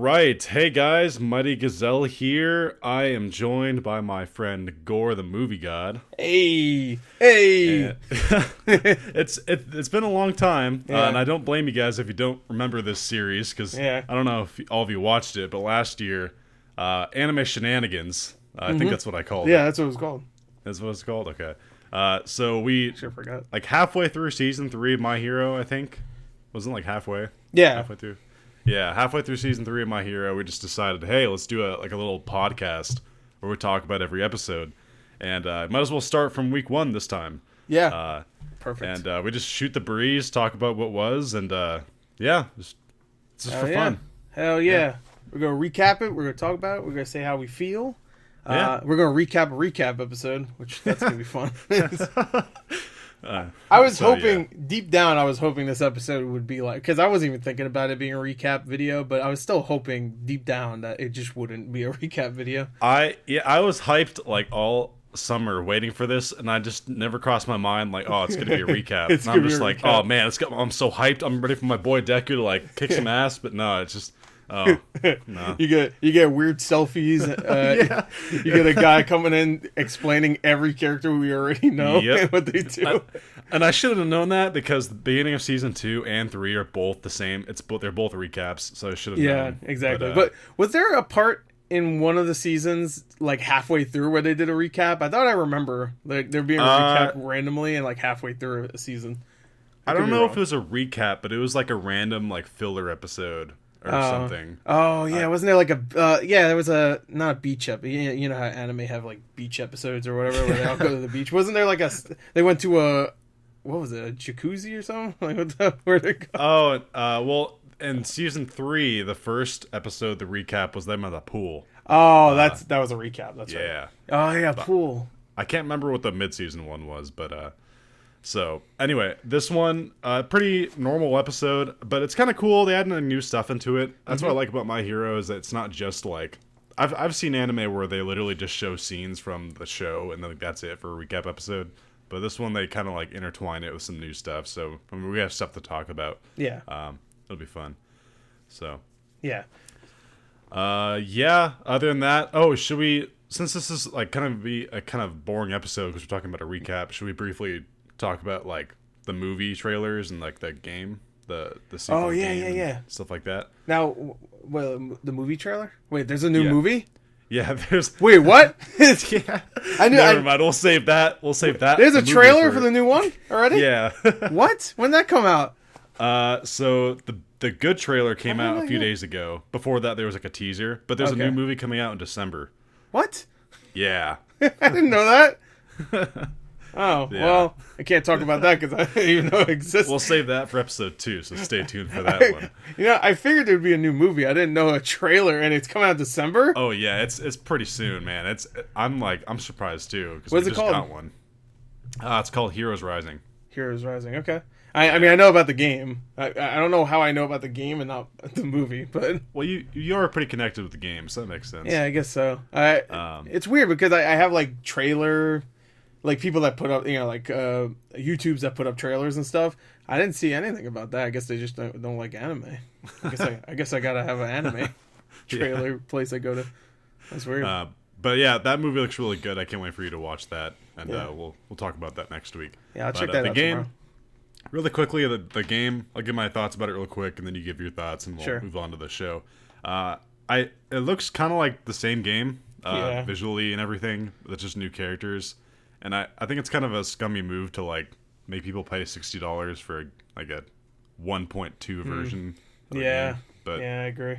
right. Hey guys, Mighty Gazelle here. I am joined by my friend GorTheMovieGod. Hey. And it's been a long time, and I don't blame you guys if you don't remember this series, because I don't know if all of you watched it, but last year, Anime Shenanigans, I think that's what I called it. Yeah, that's what it was called. That's what it's called? Okay. So we, Sure forgot. like halfway through season 3 of My Hero, I think. Wasn't it like halfway? Yeah. Halfway through. Yeah, halfway through season 3 of My Hero, we just decided, hey, let's do a little podcast where we talk about every episode, and might as well start from week 1 this time. Yeah, perfect. And we just shoot the breeze, talk about what was, and it's just for fun. Hell yeah! We're gonna recap it. We're gonna talk about it. We're gonna say how we feel. We're gonna recap a recap episode, which that's gonna be fun. I was hoping, deep down, I was hoping this episode would be like, because I wasn't even thinking about it being a recap video, but I was still hoping deep down that it just wouldn't be a recap video. I was hyped like all summer waiting for this, and I just never crossed my mind like, oh, it's gonna be a recap. And I'm just like, oh man, I'm so hyped. I'm ready for my boy Deku to like kick some ass, but no, it's just. Oh no! You get weird selfies. You get a guy coming in explaining every character we already know and what they do. And I should have known that, because the beginning of season 2 and 3 are both the same. They're both recaps, so I should have known. Yeah, exactly. But was there a part in one of the seasons, like halfway through, where they did a recap? I thought I remember like there being a recap randomly and like halfway through a season. I don't know if it was a recap, but it was like a random like filler episode. Or something. Oh yeah, wasn't there like a there was a, not a beach episode. You know how anime have like beach episodes or whatever where they all go to the beach. Wasn't there like they went to a, what was it, a jacuzzi or something? Like where they go? Well, in season 3, the first episode, the recap was them at the pool. Oh, that was a recap. That's right. Oh yeah, but pool. I can't remember what the mid-season one was, but so, anyway, this one, pretty normal episode, but it's kind of cool. They added new stuff into it. That's what I like about My Hero, is that it's not just like... I've seen anime where they literally just show scenes from the show, and then like, that's it for a recap episode. But this one, they kind of like intertwine it with some new stuff, so I mean, we have stuff to talk about. Yeah. It'll be fun. So. Yeah. Other than that, should we... Since this is like kind of be a kind of boring episode, because we're talking about a recap, should we briefly... talk about like the movie trailers and like the game, the sequel game stuff like that. Now, well, the movie trailer? Wait, there's a new movie? Yeah, there's. Wait, what? Yeah, I knew. Never mind. We'll save that. There's a trailer for the new one already? Yeah. What? When did that come out? So the good trailer came out a few days ago. Before that, there was like a teaser, but there's a new movie coming out in December. What? Yeah. I didn't know that. Oh, well, I can't talk about that because I didn't even know it existed. We'll save that for episode 2, so stay tuned for that one. I figured there'd be a new movie. I didn't know a trailer, and it's coming out in December? Oh, yeah, it's pretty soon, man. I'm surprised, too, because we just got one. It's called Heroes Rising. Heroes Rising, okay. I mean, I know about the game. I don't know how I know about the game and not the movie, but... Well, you are pretty connected with the game, so that makes sense. Yeah, I guess so. It's weird, because I have, like, trailer... Like, people that put up, like, YouTubes that put up trailers and stuff. I didn't see anything about that. I guess they just don't like anime. I guess I gotta have an anime trailer place I go to. That's weird. But yeah, that movie looks really good. I can't wait for you to watch that. And we'll talk about that next week. Yeah, I'll check that out tomorrow. Really quickly, the game, I'll give my thoughts about it real quick, and then you give your thoughts, and we'll move on to the show. It looks kind of like the same game, visually and everything. It's just new characters. And I think it's kind of a scummy move to like make people pay $60 for like a 1.2 version. Of the game. But yeah, I agree.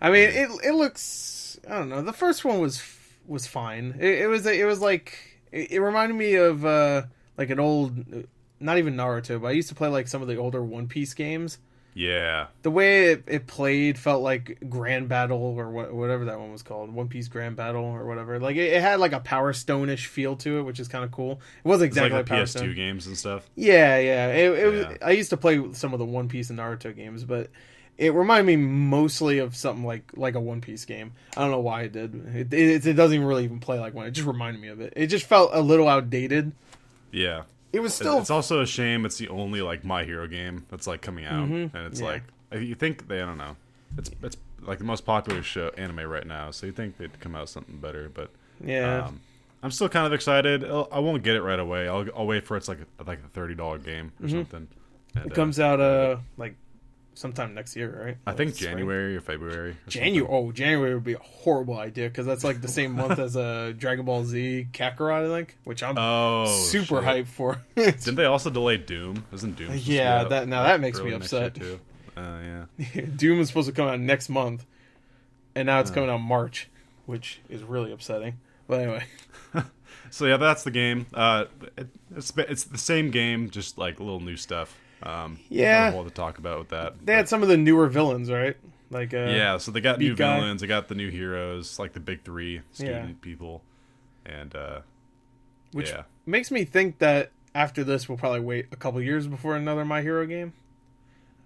I mean, it looks, I don't know. The first one was fine. It was like, it reminded me of like an old, not even Naruto, but I used to play like some of the older One Piece games. Yeah. The way it played felt like Grand Battle or whatever that one was called. One Piece Grand Battle or whatever. Like it had like a Power Stone-ish feel to it, which is kind of cool. It wasn't exactly like the Power PS2 Stone games and stuff. Yeah. It was, I used to play some of the One Piece and Naruto games, but it reminded me mostly of something like a One Piece game. I don't know why it did. It doesn't even really even play like one. It just reminded me of it. It just felt a little outdated. Yeah. It was still. It's also a shame. It's the only like My Hero game that's like coming out, and it's like you think I don't know. It's like the most popular show anime right now. So you think they'd come out with something better, but Yeah. I'm still kind of excited. I won't get it right away. I'll wait for it's like a $30 game or something. And, It comes out like sometime next year, right? I think January or February. Or January would be a horrible idea because that's like the same month as Dragon Ball Z Kakarot, I think, which I'm super hyped for. Didn't they also delay Doom? Isn't Doom? Yeah, that makes me upset. Too? Yeah. Doom is supposed to come out next month, and now it's coming out March, which is really upsetting. But anyway. So yeah, that's the game. It's the same game, just like a little new stuff. Yeah, more to talk about with that. They had some of the newer villains, right? Like yeah, so they got new villains. They got the new heroes, like the big three student people, and which makes me think that after this, we'll probably wait a couple years before another My Hero game.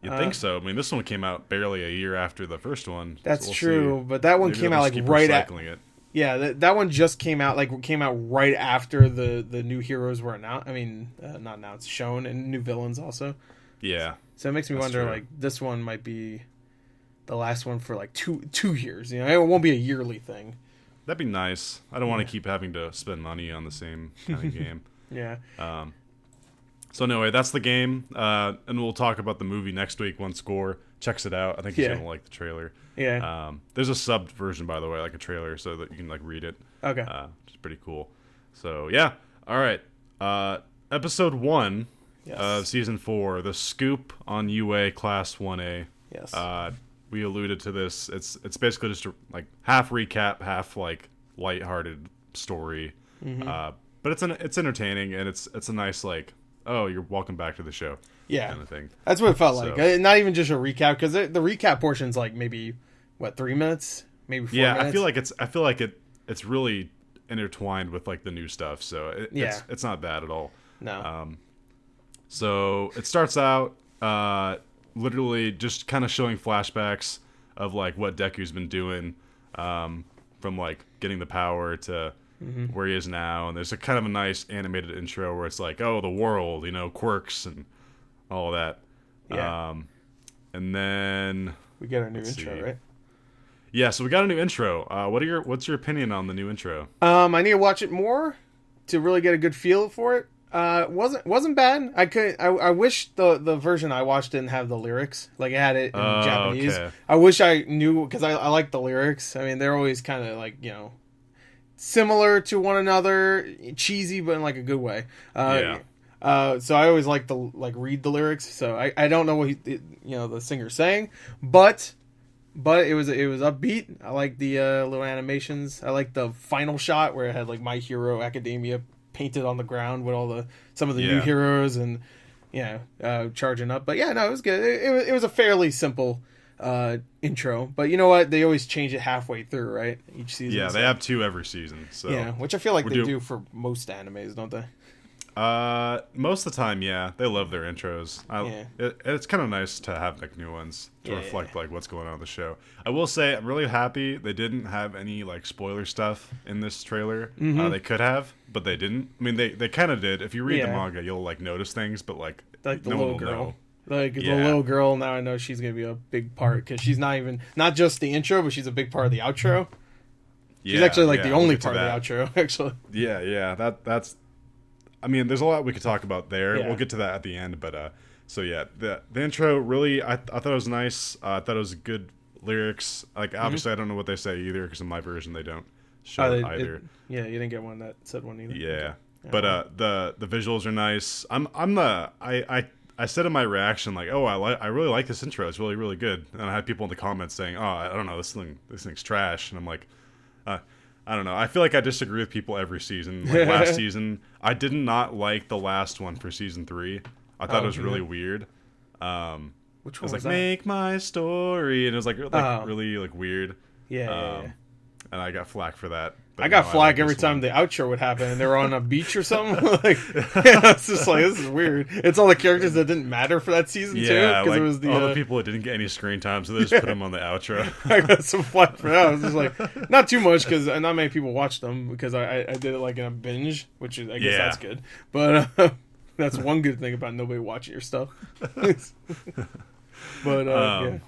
You'd think so. I mean, this one came out barely a year after the first one. That's true, but that one came out like right after. It. Yeah, that one just came out right after the new heroes were announced. I mean, not announced, shown, and new villains also. Yeah. So it makes me wonder, like, this one might be the last one for like two years. You know, it won't be a yearly thing. That'd be nice. I don't want to keep having to spend money on the same kind of game. Yeah. So anyway, that's the game, and we'll talk about the movie next week once Gore checks it out. I think he's gonna like the trailer. Yeah. There's a subbed version, by the way, like a trailer, so that you can like read it. Okay. Which is pretty cool. So yeah. All right. Episode 1 of season 4, the scoop on UA Class 1A. Yes. We alluded to this. It's basically just a, like half recap, half like lighthearted story. Mm-hmm. But it's entertaining, and it's a nice like, oh, you're welcome back to the show. Yeah, kind of thing. That's what it felt like. Not even just a recap, because the recap portion's like maybe 3 minutes, maybe 4 minutes. I feel like it's really intertwined with like the new stuff, so it's not bad at all. No. So it starts out literally just kind of showing flashbacks of like what Deku's been doing, from like getting the power to where he is now, and there's a kind of a nice animated intro where it's like, oh, the world, you know, quirks and all that. Yeah. And then we get our new intro, right? Yeah, so we got a new intro. What's your opinion on the new intro? I need to watch it more to really get a good feel for it. Wasn't bad. I wish the version I watched didn't have the lyrics. Like, it had it in Japanese. Okay. I wish I knew, because I like the lyrics. I mean, they're always kind of like, you know, similar to one another, cheesy, but in like a good way. So I always like to read the lyrics. So I don't know what the singer's saying, but it was upbeat. I like the little animations. I like the final shot where it had like My Hero Academia painted on the ground with some of the new heroes and charging up. But yeah, no, it was good. It was a fairly simple intro, but you know what? They always change it halfway through, right? Each season. Yeah, they have 2 every season. So yeah, which I feel like they do for most animes, don't they? Most of the time, yeah, they love their intros. It's kind of nice to have like new ones to reflect like what's going on in the show. I will say I'm really happy they didn't have any like spoiler stuff in this trailer. They could have, but they didn't. I mean, they kind of did. If you read the manga, you'll like notice things, but like the little girl. Know. Like the little girl, now I know she's gonna be a big part, because she's not just the intro, but she's a big part of the outro. She's actually like the only part of the outro, actually. Yeah. That's. I mean, there's a lot we could talk about there. Yeah. We'll get to that at the end, but so yeah, the intro really, I thought it was nice. I thought it was good lyrics. Like, obviously, I don't know what they say either, because in my version they don't show either. You didn't get one that said one either. Yeah, but the visuals are nice. I said in my reaction, like, oh, I really like this intro. It's really, really good. And I had people in the comments saying, oh, I don't know, this thing's trash. And I'm like, I don't know. I feel like I disagree with people every season. Like last season, I did not like the last one for season 3. I thought it was really weird. Which one was like, that? Make my story, and it was like really like weird. Yeah. And I got flack for that. I got flack every time the outro would happen, and they were on a beach or something. Like, it's just like, this is weird. It's all the characters that didn't matter for that season too. Yeah, like it was all the people that didn't get any screen time, so they just put them on the outro. I got some flack for that. I was just like, not too much, because not many people watched them, because I did it like in a binge, which is, I guess that's good. But that's one good thing about nobody watching your stuff. But yeah.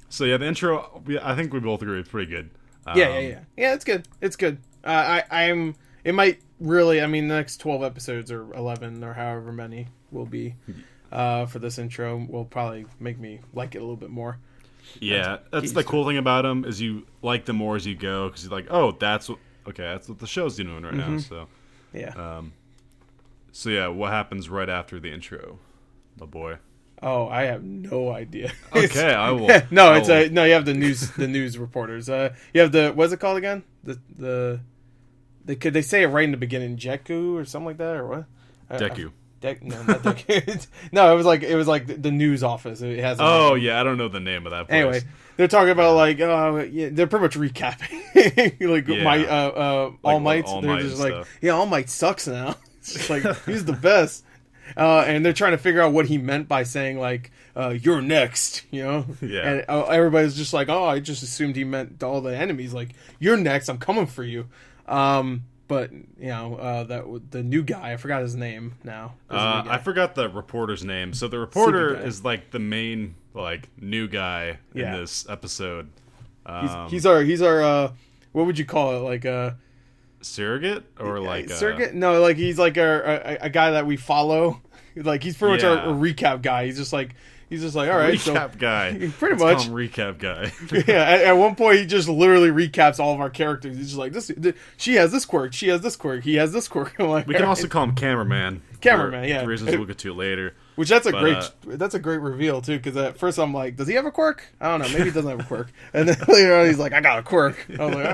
So yeah, the intro, I think we both agree it's pretty good. Yeah. It's good. It's good. I'm. It might really. I mean, the next 12 episodes or 11 or however many will be for this intro will probably make me like it a little bit more. Yeah, that's the cool thing about them is you like them more as you go because you're like, oh, that's what the show's doing right now. So yeah. So yeah, what happens right after the intro, my boy? Oh, I have no idea. Okay, I will. No, you have the news reporters. You have what's it called again? They say it right in the beginning, Jeku or something like that, or what? Deku. No, not Deku. No, it was like the news office. It has. Yeah, I don't know the name of that place. Anyway, they're talking about they're pretty much recapping All Might. They're just like, All Might sucks now. It's just like he's the best. And they're trying to figure out what he meant by saying like you're next, Yeah. And everybody's just like, oh, I just assumed he meant all the enemies. Like you're next. I'm coming for you. But that the new guy, I forgot his name now. I forgot the reporter's name. So the reporter is like the main like new guy in this episode. He's our what would you call it, like surrogate or like surrogate? No, like he's like a guy that we follow. Like he's pretty much a recap guy. He's just like all right, recap guy. Pretty much call him recap guy. Yeah, at one point he just literally recaps all of our characters. He's just like she has this quirk, she has this quirk, he has this quirk. I'm like, we can also call him cameraman. Yeah. For reasons we'll get to later. Which that's a great reveal too. Because at first I'm like, does he have a quirk? I don't know. Maybe he doesn't have a quirk. And then later on he's like, I got a quirk. I was like,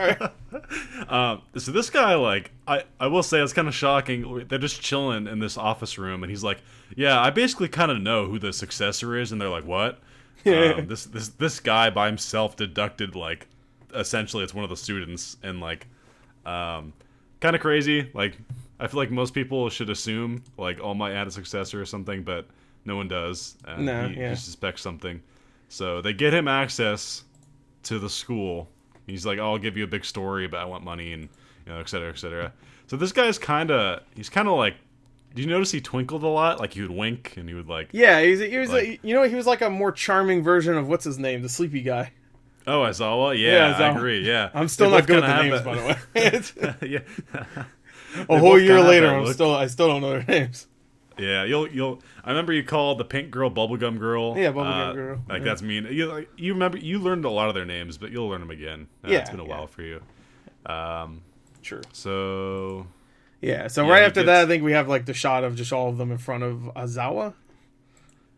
all right. So this guy, like, I will say it's kind of shocking. They're just chilling in this office room, and he's like, yeah, I basically kind of know who the successor is, and they're like, what? Yeah. This guy by himself deducted like, essentially it's one of the students, and like, kind of crazy. Like, I feel like most people should assume like All Might had a successor or something, but no one does. And he suspects something. So they get him access to the school. He's like, I'll give you a big story, but I want money and et cetera, et cetera. So this guy's kind of like, did you notice he twinkled a lot? Like he would wink and he would like. Yeah, he was like, he was like a more charming version of what's his name, the sleepy guy. Oh, Aizawa? Yeah, Aizawa. I agree. Yeah, I'm still not good with the names, by the way. Yeah. A whole year later, I still don't know their names. Yeah, you'll. I remember you called the pink girl Bubblegum Girl. Yeah, Bubblegum Girl. Like that's mean. You remember you learned a lot of their names, but you'll learn them again. It's been a while for you. Sure. So. Yeah. So right after that, I think we have like the shot of just all of them in front of Aizawa.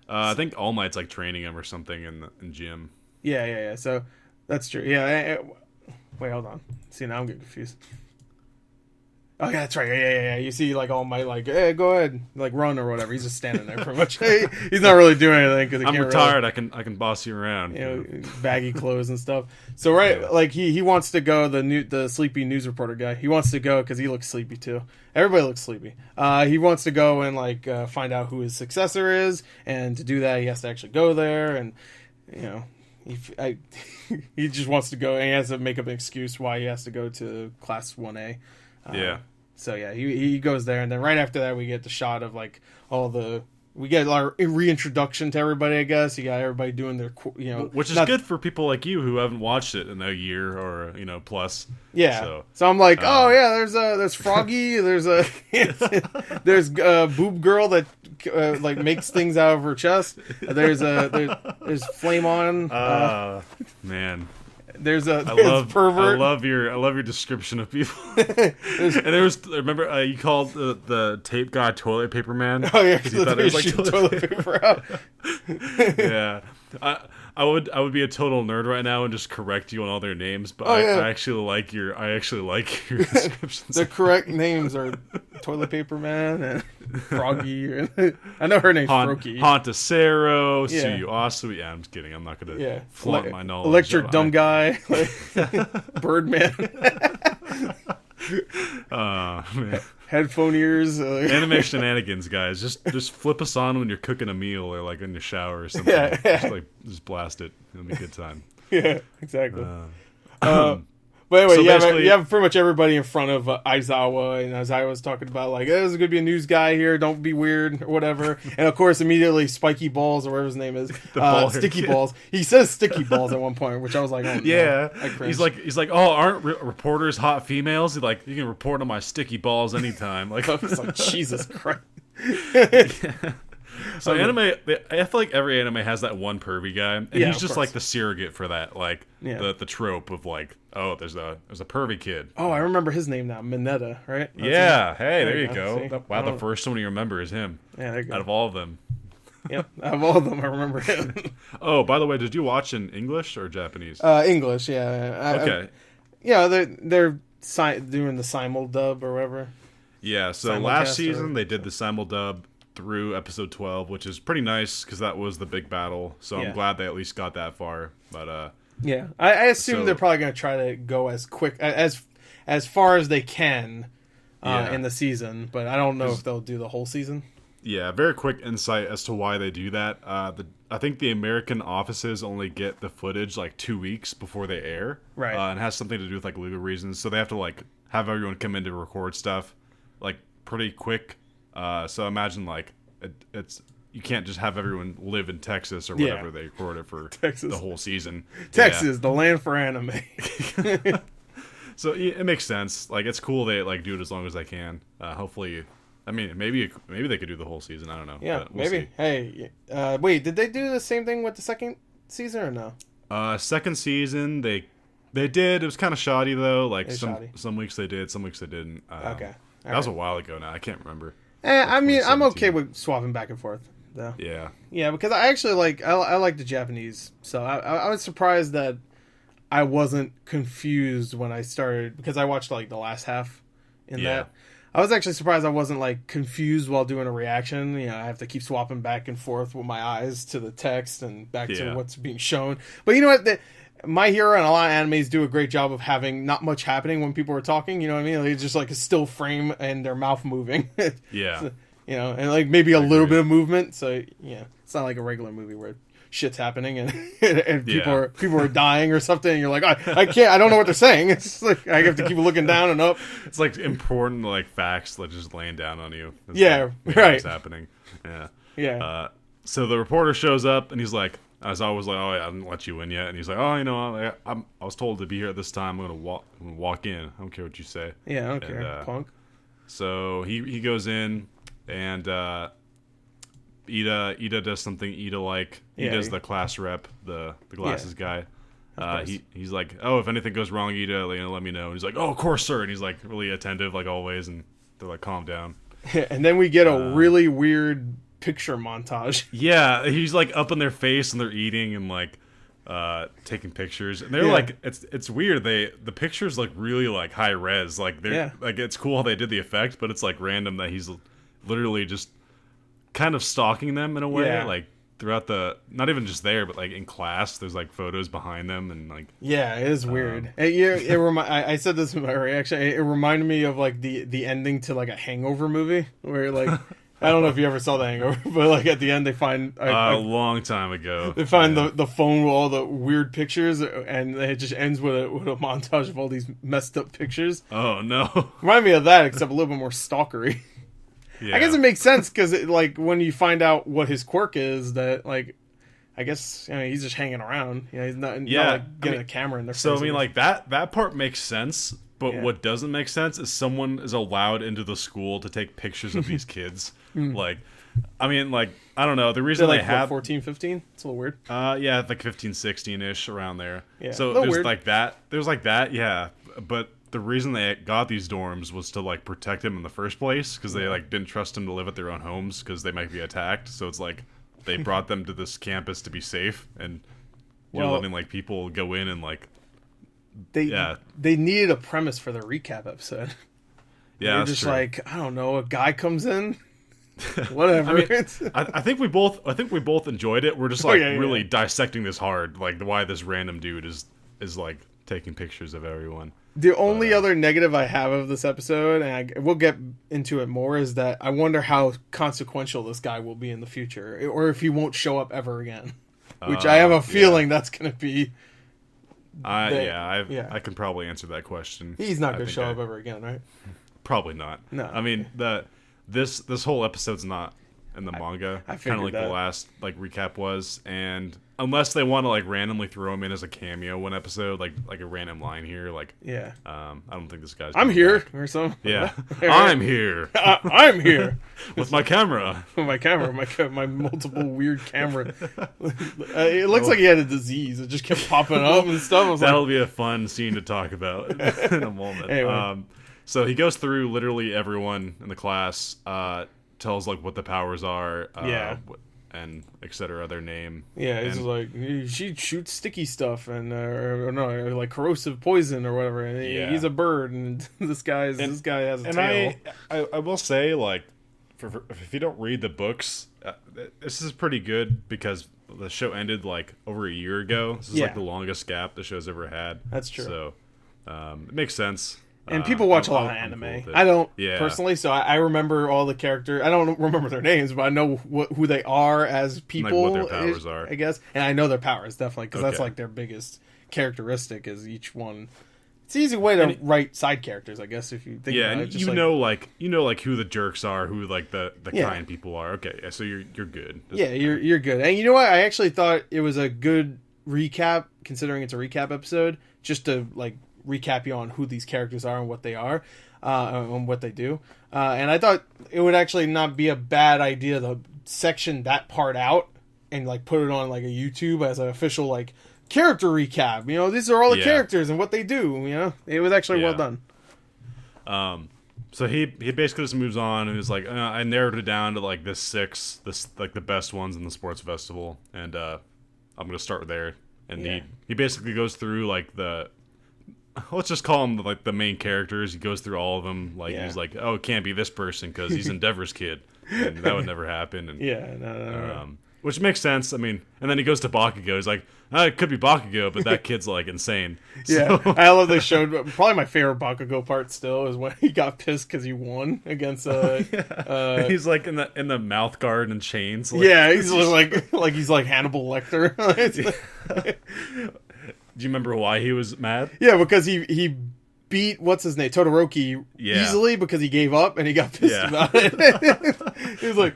I think All Might's like training him or something in gym. Yeah. So that's true. Yeah. Wait, hold on. See, now I'm getting confused. Oh yeah, that's right. Yeah. You see, like All Might, like, hey, go ahead, like run or whatever. He's just standing there, pretty much. He's not really doing anything because I'm retired. Really, I can boss you around. Baggy clothes and stuff. So like he wants to go. The sleepy news reporter guy. He wants to go because he looks sleepy too. Everybody looks sleepy. He wants to go and like find out who his successor is, and to do that, he has to actually go there, and he just wants to go, and he has to make up an excuse why he has to go to class 1A. So yeah, he goes there, and then right after that, we get the shot of like we get our reintroduction to everybody. I guess you got everybody doing their which is good for people like you who haven't watched it in a year or plus. Yeah. So I'm like, there's Froggy, there's Boob Girl that like makes things out of her chest. There's Flame On. Man. There's pervert. I love your description of people. And remember you called the tape guy toilet paper man. Oh yeah, because you thought it was like toilet paper out. Yeah, I would be a total nerd right now and just correct you on all their names, but I actually like your descriptions. The correct names are Toilet Paper Man and Froggy. I know her name's Froakie. Hontasero, Suyu Asu. Yeah, I'm just kidding. I'm not gonna flaunt my knowledge. Electric Dumb Guy, Birdman. Man. Headphone ears. Anime Shenanigans, guys. Just flip us on when you're cooking a meal or like in the shower or something. Yeah. Just blast it. It'll be a good time. Yeah, exactly. But anyway, So you have pretty much everybody in front of Aizawa, and Aizawa's talking about like, "There's going to be a news guy here. Don't be weird or whatever." And of course, immediately Spiky Balls or whatever his name is, Sticky Balls. He says Sticky Balls at one point, which I was like, "Oh yeah." No. He's like, "Oh, aren't reporters hot females?" He's like, "You can report on my sticky balls anytime." Like, I was like, Jesus Christ. So anime, I feel like every anime has that one pervy guy, and he's just like the surrogate for that, like the trope of like, oh, there's a pervy kid. Oh, I remember his name now, Mineta, right? That's hey, there you go. See? Wow, the first one you remember is him. Yeah, there you go. Out of all of them. Yep, out of all of them, I remember him. Oh, by the way, did you watch in English or Japanese? English, yeah. Okay. They're doing the simul dub or whatever. Yeah, so last season they did the simul dub through episode 12, which is pretty nice because that was the big battle. So I'm glad they at least got that far. But yeah, I assume they're probably going to try to go as quick as far as they can in the season. But I don't know if they'll do the whole season. Yeah, very quick insight as to why they do that. I think the American offices only get the footage like 2 weeks before they air, right? And it has something to do with like legal reasons. So they have to like have everyone come in to record stuff like pretty quick. So imagine like it's you can't just have everyone live in Texas or whatever they record it for the whole season. Texas, the land for anime. So it makes sense. Like it's cool they like do it as long as they can. Hopefully, I mean maybe they could do the whole season. I don't know. Yeah, we'll maybe. See. Hey, wait, did they do the same thing with the second season or no? Second season they did. It was kind of shoddy though. Like some weeks they did, some weeks they didn't. Okay. That was a while ago now. I can't remember. I mean, I'm okay with swapping back and forth, though. Yeah, because I actually I like the Japanese, so I was surprised that I wasn't confused when I started, because I watched like the last half in that. I was actually surprised I wasn't like confused while doing a reaction. I have to keep swapping back and forth with my eyes to the text and back to what's being shown. But you know what? My Hero and a lot of animes do a great job of having not much happening when people are talking. You know what I mean? Like, it's just like a still frame and their mouth moving. Yeah. So, and like maybe a little bit of movement. So it's not like a regular movie where shit's happening and people are dying or something. And you're like, I can't. I don't know what they're saying. It's just like I have to keep looking down and up. It's like important like facts that just laying down on you. It's right. What's happening? Yeah. Yeah. So the reporter shows up and he's like. I was always like, oh, I didn't let you in yet. And he's like, oh, I was told to be here at this time. I'm gonna walk in. I don't care what you say. Yeah, I don't care, punk. So he goes in, and Ida does something Ida-like. He does the class rep, the glasses guy. He's like, oh, if anything goes wrong, Ida, let me know. And he's like, oh, of course, sir. And he's like really attentive, like always. And they're like, calm down. And then we get a really weird picture montage. Yeah, he's like up in their face and they're eating and like taking pictures. And they're like it's weird. The pictures look really like high res. Like they're like it's cool how they did the effect, but it's like random that he's literally just kind of stalking them in a way. Yeah. Like throughout not even just there, but like in class, there's like photos behind them and like it is weird. I said this in my reaction. It reminded me of like the ending to like a Hangover movie where like I don't know if you ever saw The Hangover, but like at the end they find a long time ago they find the phone with all the weird pictures, and it just ends with a montage of all these messed up pictures. Oh no! Remind me of that, except a little bit more stalkery. Yeah. I guess it makes sense because like when you find out what his quirk is, that like I guess he's just hanging around. He's not like getting a camera in their face. So I mean, like that part makes sense. But what doesn't make sense is someone is allowed into the school to take pictures of these kids. Like, I mean, like, I don't know. The reason they have 14, 15? It's a little weird. Yeah, like 15, 16-ish around there. Yeah, so there's weird. like that. There's like that, yeah. But the reason they got these dorms was to like protect him in the first place because they like didn't trust him to live at their own homes because they might be attacked. So it's like they brought them to this campus to be safe, and you're letting like people go in and like. They needed a premise for the recap episode. Yeah, they're just true. Like, I don't know, a guy comes in, whatever. I mean, I think we both enjoyed it. We're just like really dissecting this hard, like why this random dude is like taking pictures of everyone. The only other negative I have of this episode, and we'll get into it more, is that I wonder how consequential this guy will be in the future, or if he won't show up ever again. Which I have a feeling that's going to be I can probably answer that question. He's not going to show up ever again, right? Probably not. No. I mean, this whole episode's not in the manga. Kind of like the last recap was, and unless they want to randomly throw him in as a cameo one episode, like a random line here, I don't think this guy's. I'm here back. or something. Yeah, I'm here. I'm here with my camera. my multiple weird camera. It looks like he had a disease. It just kept popping up and stuff. That'll be a fun scene to talk about in a moment. Anyway. So he goes through literally everyone in the class. Tells what the powers are, and etc. Their name. Yeah, he's like she shoots sticky stuff and corrosive poison or whatever. And he's a bird, and this guy has a tail. I will say if you don't read the books, this is pretty good because the show ended over a year ago. This is the longest gap the show's ever had. That's true. So it makes sense. And people watch a lot of anime. I don't personally, so I remember all the characters. I don't remember their names, but I know who they are as people. What their powers are, I guess. And I know their powers definitely because that's their biggest characteristic is each one. It's an easy way to write side characters, I guess, if you think about it. And who the jerks are, who the kind people are. Okay, so you're good. You're good. And you know what? I actually thought it was a good recap, considering it's a recap episode, just to recap you on who these characters are and what they are, and what they do. And I thought it would actually not be a bad idea to section that part out and put it on a YouTube as an official character recap. These are all the characters and what they do. It was actually well done. So he basically just moves on and is I narrowed it down to this 6, the best ones in the sports festival, and I'm gonna start there. And he basically goes through let's just call him the main characters. He goes through all of them. He's oh, it can't be this person because he's Endeavor's kid, and that would never happen. And no. Which makes sense. I mean, and then he goes to Bakugo. He's it could be Bakugo, but that kid's insane. Yeah, so. I love they showed. Probably my favorite Bakugo part still is when he got pissed because he won against. He's in the mouth guard and chains. He's he's Hannibal Lecter. Do you remember why he was mad? Yeah, because he beat what's his name Todoroki easily because he gave up and he got pissed about it. He was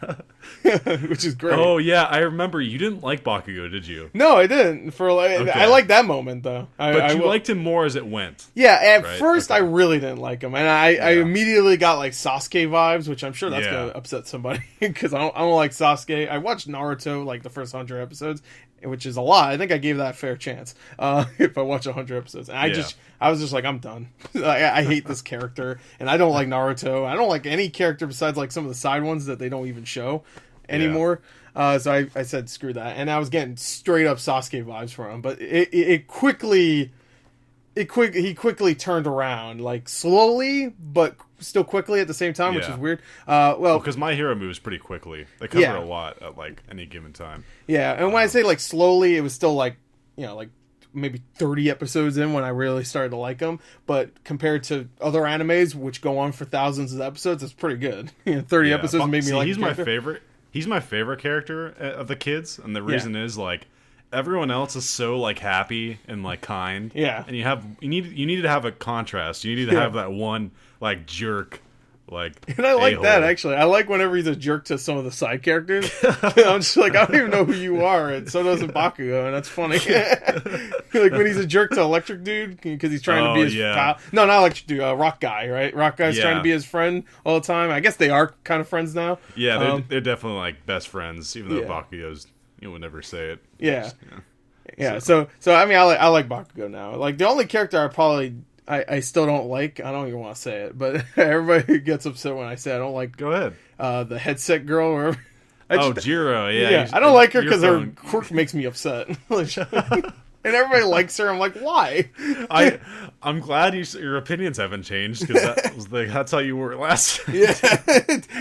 which is great. Oh yeah, I remember you didn't like Bakugo, did you? No, I didn't. I liked that moment though. But you liked him more as it went. Yeah, at first I really didn't like him, and I immediately got Sasuke vibes, which I'm sure that's gonna upset somebody because I don't like Sasuke. I watched Naruto the first 100 episodes. Which is a lot. I think I gave that a fair chance. If I watch 100 episodes, and I was just I'm done. I hate this character, and I don't like Naruto. I don't like any character besides some of the side ones that they don't even show anymore. So I said screw that, and I was getting straight up Sasuke vibes from him. But he quickly turned around, slowly, but still quickly at the same time, which is weird. Because My Hero moves pretty quickly. They cover a lot at any given time. Yeah, and when I say slowly, it was still maybe 30 episodes in when I really started to like him. But compared to other animes, which go on for thousands of episodes, it's pretty good. 30 episodes made me like. He's my favorite. He's my favorite character of the kids, and the reason is everyone else is so happy and kind. Yeah. And you need to have a contrast. You need to have that one jerk. And I like that actually. I like whenever he's a jerk to some of the side characters. I'm just I don't even know who you are, and so doesn't Bakugo, and that's funny. When he's a jerk to Electric Dude because he's trying to be his pal. No, not Electric Dude. Rock Guy, right? Rock Guy's trying to be his friend all the time. I guess they are kind of friends now. Yeah, they're definitely best friends, even though Bakugo's would never say it. Yeah. So I mean, I like Bakugo now. The only character I still don't like. I don't even want to say it, but everybody gets upset when I say I don't like. Go ahead. The headset girl, or Jiro. Yeah. I don't like her because her quirk makes me upset. And everybody likes her. I'm why? I'm glad your opinions haven't changed because that's how you were last. Yeah.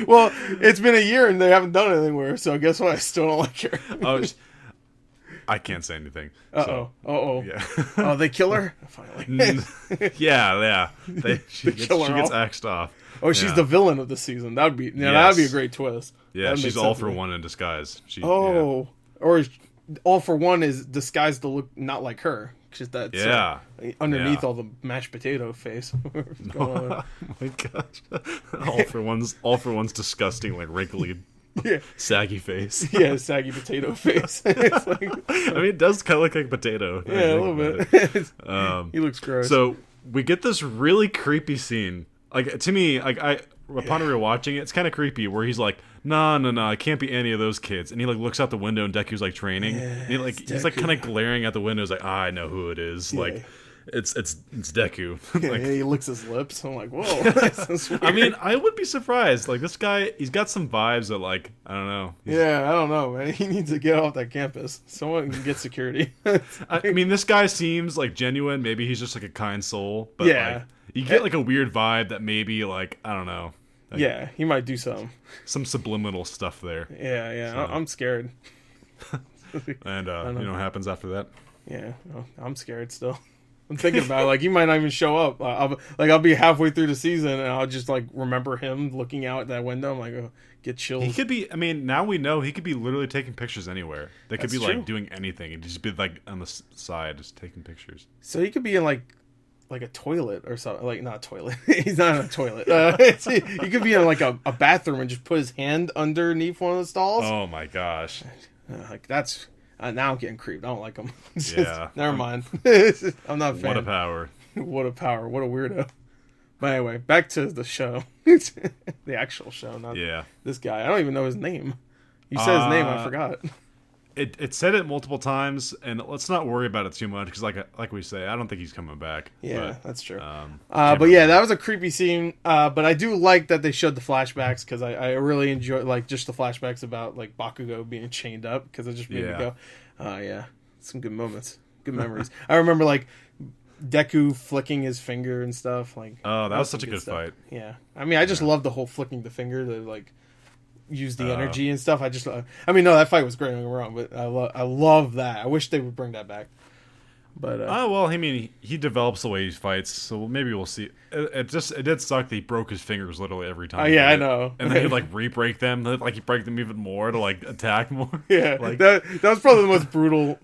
Well, it's been a year and they haven't done anything with her, so guess what? I still don't like her. I can't say anything. Yeah. Oh, they kill her? Finally. Yeah. She gets axed off. Oh, she's the villain of the season. That'd be a great twist. Yeah, she's all for one in disguise. Or All for One is disguised to look not like her Just that underneath Yeah. all the mashed potato face. Going on. Oh my gosh. all for one's disgusting, like wrinkly, Yeah. saggy face. Yeah, saggy potato face. It's like, I mean, it does kind of look like a potato. yeah, a little bit. He looks gross. So we get this really creepy scene. Like, to me, like upon rewatching it, it's kind of creepy. Where he's like, no, I can't be any of those kids. And he like looks out the window, and Deku's like training. And he's like kind of glaring at the window. He's like, I know who it is. Yeah. Like, it's Deku. Yeah, Like, he licks his lips. I'm like, whoa. That's weird. I mean, I would be surprised. Like, this guy, he's got some vibes that, like, I don't know. Yeah, I don't know, man. He needs to get off that campus. Someone can get security. I mean, this guy seems like genuine. Maybe he's just like a kind soul. But Yeah. like, you get like a weird vibe that maybe like, I don't know. Like, Yeah, he might do something. some subliminal stuff there. Yeah. So. I'm scared. And you know what happens after that? Yeah, I'm scared still. I'm thinking about it, like, he might not even show up. I'll be halfway through the season and I'll just like remember him looking out that window. I'm like, oh, get chills. He could be. I mean, now we know he could be literally taking pictures anywhere. They could That's be true. like doing anything and just be like on the side, just taking pictures. So he could be in like a toilet or something. Like, not a toilet. He's not in a toilet. He could be in like a bathroom and just put his hand underneath one of the stalls. Oh my gosh. Like, that's now I'm getting creeped. I don't like him. Yeah. Never mind. I'm not a fan. What a power. What a power. What a weirdo. But anyway, back to the show. The actual show, not Yeah. this guy. I don't even know his name. You said his name, I forgot. It said it multiple times, and let's not worry about it too much because, like we say, I don't think he's coming back. Yeah, but, that's true. can't But yeah, remember. that was a creepy scene. But I do like that they showed the flashbacks because I really enjoy like just the flashbacks about like Bakugo being chained up because it just made me go, yeah, some good moments, good memories. I remember like Deku flicking his finger and stuff. Like, Oh, that was such a some good stuff. fight. Yeah, I mean, I just love the whole flicking the finger to like use the energy and stuff. I mean, no, that fight was great. Don't get me wrong, but I love that. I wish they would bring that back. But Well, I mean, he develops the way he fights, so maybe we'll see. It did suck that he broke his fingers literally every time. yeah, he I did it. know. And then he'd like re-break them, like he'd break them even more to like attack more. yeah, like, that was probably the most brutal.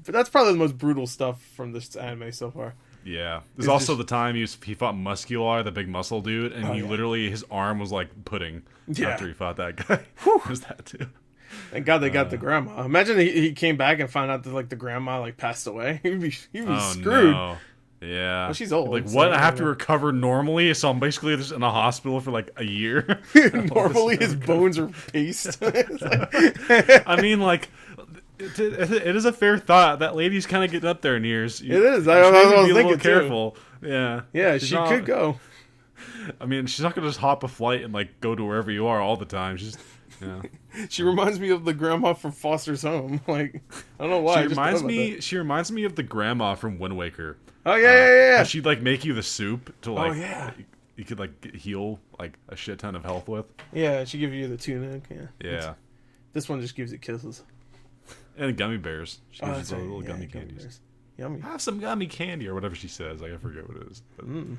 That's probably the most brutal stuff from this anime so far. yeah. There's It's also just- the time he fought Muscular, the big muscle dude, and he yeah. literally his arm was like pudding Yeah. after he fought that guy. There's that too. Thank God they got the grandma. Imagine he came back and found out that like the grandma like passed away. He'd be screwed. No. Yeah. Well, she's old, Like, so what? I I have don't to know. recover normally, so I'm basically just in a hospital for like a year. Normally his bones are paste. It's like- I mean, like, it is a fair thought. That lady's kind of getting up there in years. It is. She I may was be a thinking, little too. careful. Yeah. yeah, She's she not- could go. I mean, she's not gonna just hop a flight and like go to wherever you are all the time. She's, yeah. She reminds me of the grandma from Foster's Home. Like, I don't know why. I She just reminds thought about me. She reminds me of the grandma from Wind Waker. that. Oh yeah. How she'd like make you the soup to like. yeah. You could like heal like a shit ton of health with. Yeah, she gives you the tunic. Yeah. Yeah. This one just gives you kisses. And gummy bears. She gives that's you right. little Yeah, gummy gummy candies. bears. Yummy. Have some gummy candy or whatever she says. Like, I forget what it is. But Mm.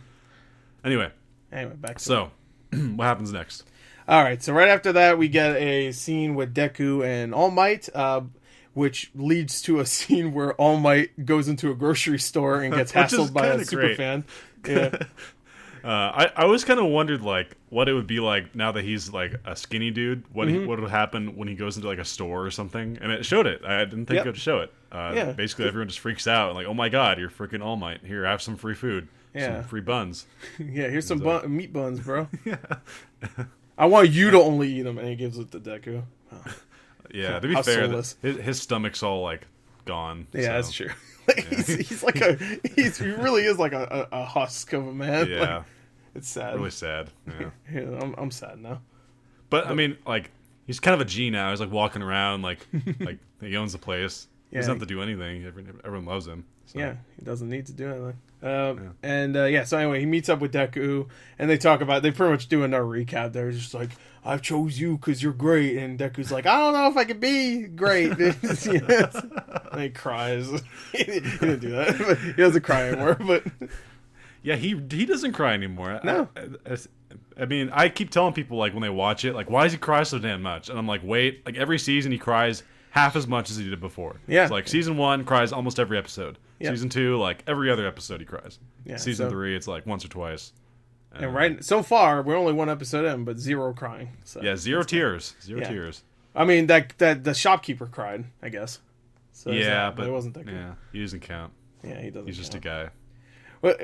anyway, Anyway, back to so what happens next? All right, so right after that, we get a scene with Deku and All Might, which leads to a scene where All Might goes into a grocery store and gets Which is hassled by a kinda super great. fan. Yeah, I always kind of wondered like what it would be like now that he's like a skinny dude. What Mm-hmm. what would happen when he goes into like a store or something? And it showed it. I didn't think Yep. it would show it. Yeah. Basically, everyone just freaks out and like, oh my god, you're freaking All Might. Here, have some free food. Yeah. Some free buns. yeah. Here's some meat buns, bro. I want you to only eat them, and he gives it to Deku. Yeah. To be How fair, soulless. his stomach's all like gone. Yeah, so. that's true. He's like he really is like a husk of a man. Yeah. Like, it's sad. Really sad. Yeah. Yeah, I'm sad now. But I mean, like, he's kind of a G now. He's like walking around, like he owns the place. He doesn't Yeah. have to do anything. Everyone loves him. So. Yeah, he doesn't need to do anything. And so anyway, he meets up with Deku, and they pretty much do another recap. They're just like, I chose you because you're great. And Deku's like, I don't know if I could be great. And he cries. He didn't do that. But he doesn't cry anymore. But Yeah, he doesn't cry anymore. No. I mean, I keep telling people, like, when they watch it, like, why does he cry so damn much? And I'm like, wait, like, every season he cries half as much as he did before. Yeah. It's like, season 1 cries almost every episode. Yep. Season 2, like every other episode he cries. Yeah, Season 3, it's like once or twice. And right so far, we're only one episode in, but 0 crying. So yeah, zero tears. Zero tears. I mean, that the shopkeeper cried, I guess. So yeah, but it wasn't that good. Yeah, he doesn't count. Yeah, he doesn't. He's just a guy.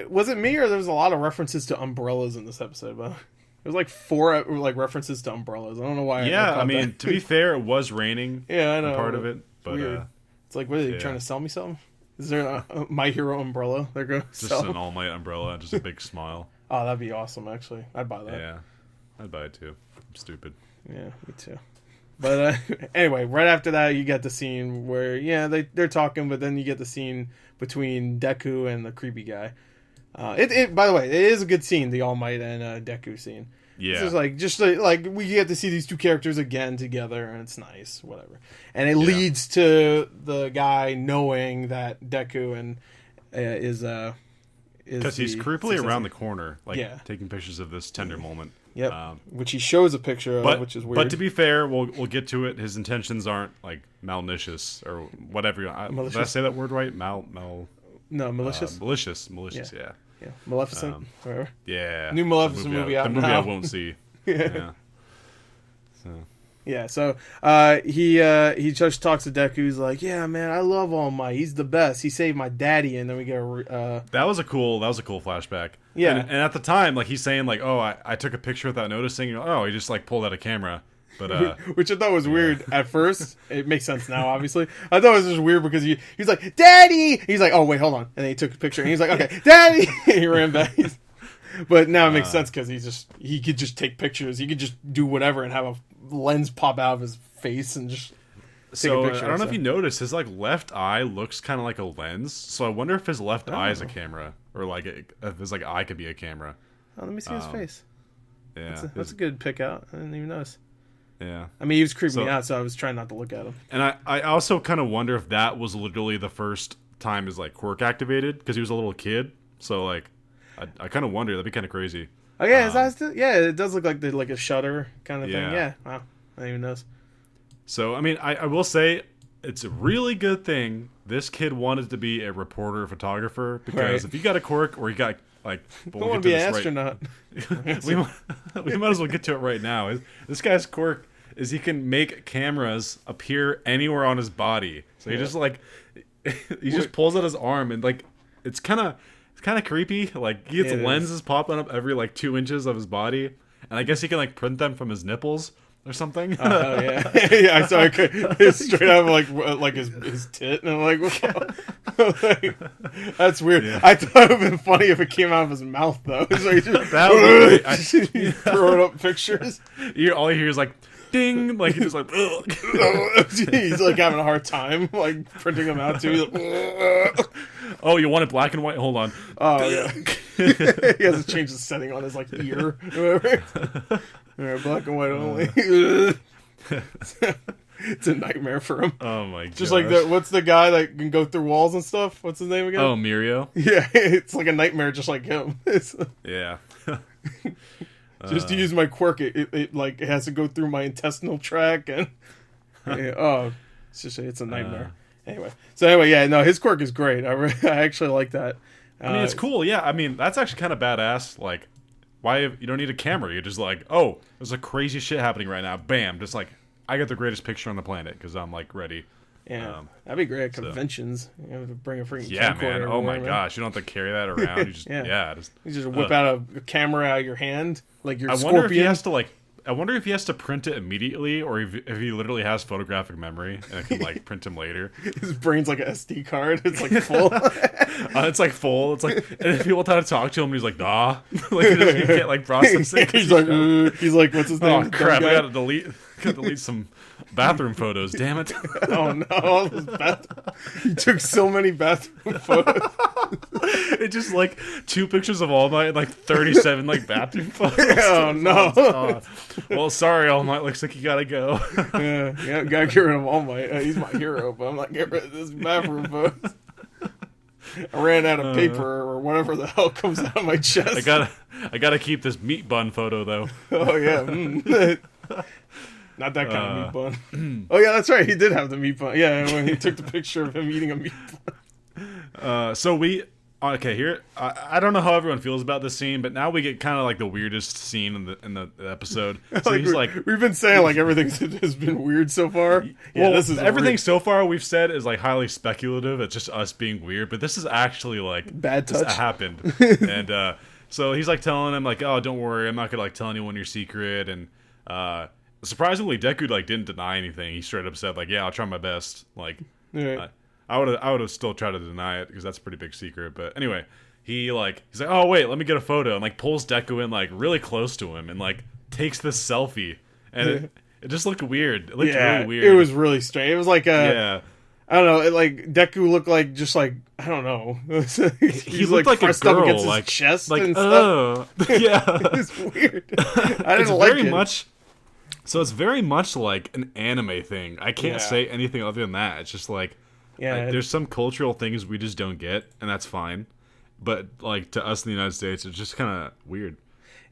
Was it me or there was a lot of references to umbrellas in this episode? But there's like 4 like references to umbrellas. I don't know why. Yeah, I mean, to be fair, it was raining. Yeah, I know. Part of it, but weird. It's like, what are they trying to sell me something? Is there a My Hero umbrella they're going to sell? Just an All Might umbrella, just a big smile. Oh, that'd be awesome, actually. I'd buy that. Yeah, I'd buy it too. I'm stupid. Yeah, me too. But anyway, right after that, you get the scene where, they're talking, but then you get the scene between Deku and the creepy guy. By the way, it is a good scene, the All Might and Deku scene. Yeah. It's like we get to see these two characters again together, and it's nice, whatever. And it leads to the guy knowing that Deku and is because he's creepily successor. around the corner, taking pictures of this tender moment. Yep. Which he shows a picture of, which is weird. But to be fair, we'll get to it. His intentions aren't like malicious or whatever. Did I say that word right? No, malicious. Malicious. Yeah. Yeah. Maleficent. Whatever. Yeah. New Maleficent movie out now. The movie now. I won't see. Yeah. So. Yeah, so he just talks to Deku. He's like, "Yeah, man, I love All Might. He's the best. He saved my daddy." And then we get that was a cool flashback. Yeah, and at the time, like he's saying, like, "Oh, I took a picture without noticing." Oh, he just like pulled out a camera. But which I thought was weird at first. It makes sense now, obviously. I thought it was just weird because he's like, "Daddy." He's like, "Oh wait, hold on," and then he took a picture and he's like, "Okay, Daddy." He ran back. But now it makes sense because he could just take pictures. He could just do whatever and have a lens pop out of his face and just take a picture. I don't know if you noticed, his like left eye looks kind of like a lens. So I wonder if his left eye is a camera, or like if his like eye could be a camera. Oh, let me see his face. Yeah, that's a good pick out. I didn't even notice. Yeah, I mean, he was creeping me out, so I was trying not to look at him. And I also kind of wonder if that was literally the first time his like quirk activated because he was a little kid. So like, I kind of wonder. That'd be kind of crazy. Oh yeah, his eyes. It does look like a shutter kind of thing. Yeah, wow, I didn't even notice. So I mean, I will say it's a really good thing this kid wanted to be a reporter, photographer, because if you got a quirk or you got like, I want to be an astronaut. we might as well get to it right now. This guy's quirk is he can make cameras appear anywhere on his body. So he just like he just pulls out his arm and like it's kind of creepy. Like he gets lenses popping up every like 2 inches of his body, and I guess he can like print them from his nipples or something. Oh yeah, yeah. I saw it straight out of like his tit, and I'm like, like that's weird. Yeah. I thought it would have been funny if it came out of his mouth though. So he just throwing up pictures. All you hear is like ding, like he's like he's like having a hard time like printing them out too. Like, oh, you want it black and white? Hold on. Oh yeah. He has to change the setting on his like ear. Whatever. Black and white only. It's a nightmare for him. Oh my god! Just like what's the guy that can go through walls and stuff? What's his name again? Oh, Mirio. Yeah, it's like a nightmare, just like him. Yeah. Just to use my quirk, it like it has to go through my intestinal tract, and it's a nightmare. Anyway, his quirk is great. I actually like that. I mean, it's cool. Yeah, I mean, that's actually kind of badass. Like, why you don't need a camera? You're just like, oh, there's a crazy shit happening right now. Bam, just like I got the greatest picture on the planet because I'm like ready. Yeah, that'd be great at conventions. You have to bring a freaking camcorder. Man. Oh my gosh, you don't have to carry that around. You just you just whip out a camera out of your hand like your Scorpion. I wonder if he has to print it immediately, or if he literally has photographic memory and it can like print him later. His brain's like an SD card. It's like full. It's like full. It's like, and if people try to talk to him, he's like, nah, like he can't like process it. He's like, what's his name? Oh crap! I gotta delete some bathroom photos. Damn it! Oh no! He took so many bathroom photos. It's just like 2 pictures of All Might and like 37 like bathroom photos. Oh no! Oh, well, sorry, All Might. Looks like you gotta go. yeah, gotta get rid of All Might. He's my hero, but I'm not getting rid of this bathroom photos. I ran out of paper or whatever the hell comes out of my chest. I gotta keep this meat bun photo though. Oh yeah. Not that kind of meat bun. Oh yeah, that's right. He did have the meat bun. Yeah, when he took the picture of him eating a meat bun. So we okay here. I don't know how everyone feels about this scene, but now we get kind of like the weirdest scene in the episode. So like, he's like, we've been saying like everything has been weird so far. Yeah, well, this is everything so far we've said is like highly speculative. It's just us being weird, but this is actually like bad touch. This happened, and so he's like telling him like, oh, don't worry, I'm not gonna like tell anyone your secret, and surprisingly, Deku like didn't deny anything. He straight up said like, yeah, I'll try my best. Like, I would have still tried to deny it because that's a pretty big secret. But anyway, he's like, oh wait, let me get a photo, and like pulls Deku in like really close to him and like takes this selfie, and it just looked weird. It looked really weird. It was really strange. It was like I don't know. Like Deku looked like just like I don't know. He looked like a girl, up against like his chest like and stuff. yeah, It's weird. I didn't it's like very it. much. So it's very much like an anime thing. I can't say anything other than that. It's just like, there's some cultural things we just don't get, and that's fine. But like to us in the United States, it's just kind of weird.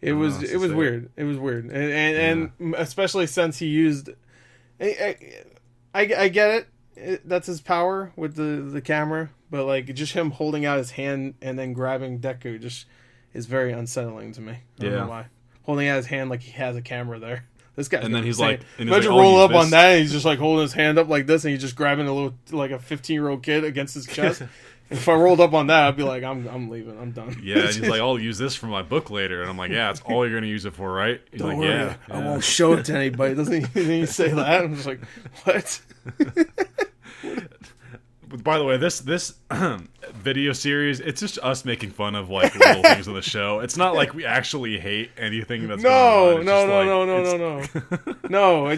It was weird. It was weird, and especially since he used. I get it. That's his power with the camera, but like just him holding out his hand and then grabbing Deku just is very unsettling to me. I don't know why. Holding out his hand like he has a camera there. This guy. And then he's insane. like, imagine roll up on that, and he's just like holding his hand up like this, and he's just grabbing a little like a 15-year-old kid against his chest. If I rolled up on that, I'd be like, I'm leaving. I'm done. Yeah, and he's like, I'll use this for my book later, and I'm like, yeah, that's all you're gonna use it for, right? He's Don't like, worry, yeah, I won't show it to anybody. Doesn't he say that? I'm just like, what? By the way, this video series, it's just us making fun of like little things on the show. It's not like we actually hate anything that's going on. No. I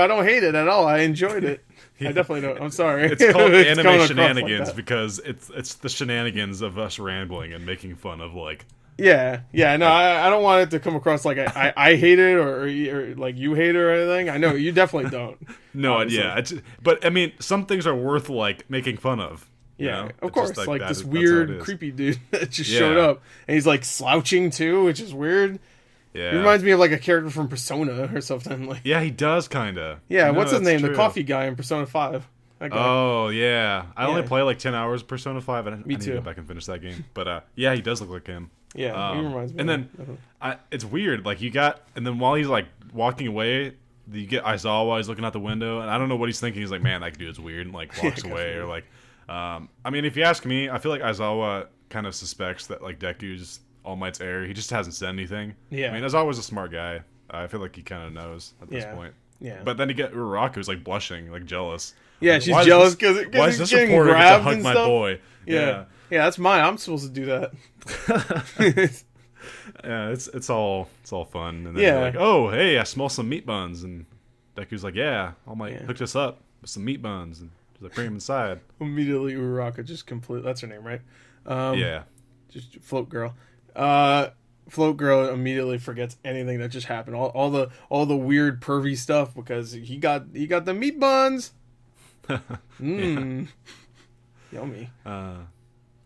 don't hate it at all. I enjoyed it. I definitely don't. I'm sorry. It's called anime Shenanigans because it's the shenanigans of us rambling and making fun of like. Yeah. No, I don't want it to come across like I hate it or like you hate it or anything. I know you definitely don't. No, obviously. But I mean, some things are worth like making fun of. Yeah, you know? of course. Like that this is, weird, creepy dude that just showed up, and he's like slouching too, which is weird. Yeah, he reminds me of like a character from Persona or something. Like, yeah, he does kind of. Yeah, what's his name? True. The coffee guy in Persona 5. Oh yeah, I only play like 10 hours of Persona 5. I need to go back and finish that game. But yeah, he does look like him. Yeah, he reminds me. And then it's weird. Like and then while he's like walking away, you get Aizawa. He's looking out the window, and I don't know what he's thinking. He's like, man, that dude's weird, and like walks away or like. I mean, if you ask me, I feel like Aizawa kind of suspects that like Deku's All Might's heir. He just hasn't said anything. Yeah. I mean, Aizawa's a smart guy. I feel like he kind of knows at this point. Yeah. But then you get Uraraku's like blushing, like jealous. Yeah, like, she's jealous because why is this reporter get to hug my boy? Yeah, that's mine. I'm supposed to do that. Yeah, it's all fun. And then you're like, oh, hey, I smell some meat buns, and Deku's like, yeah, All Might hooked us up with some meat buns, and just like bring him inside. Immediately, Uraraka just that's her name, right? Yeah, just Float Girl. Float Girl immediately forgets anything that just happened. All the weird pervy stuff because he got the meat buns. Yummy.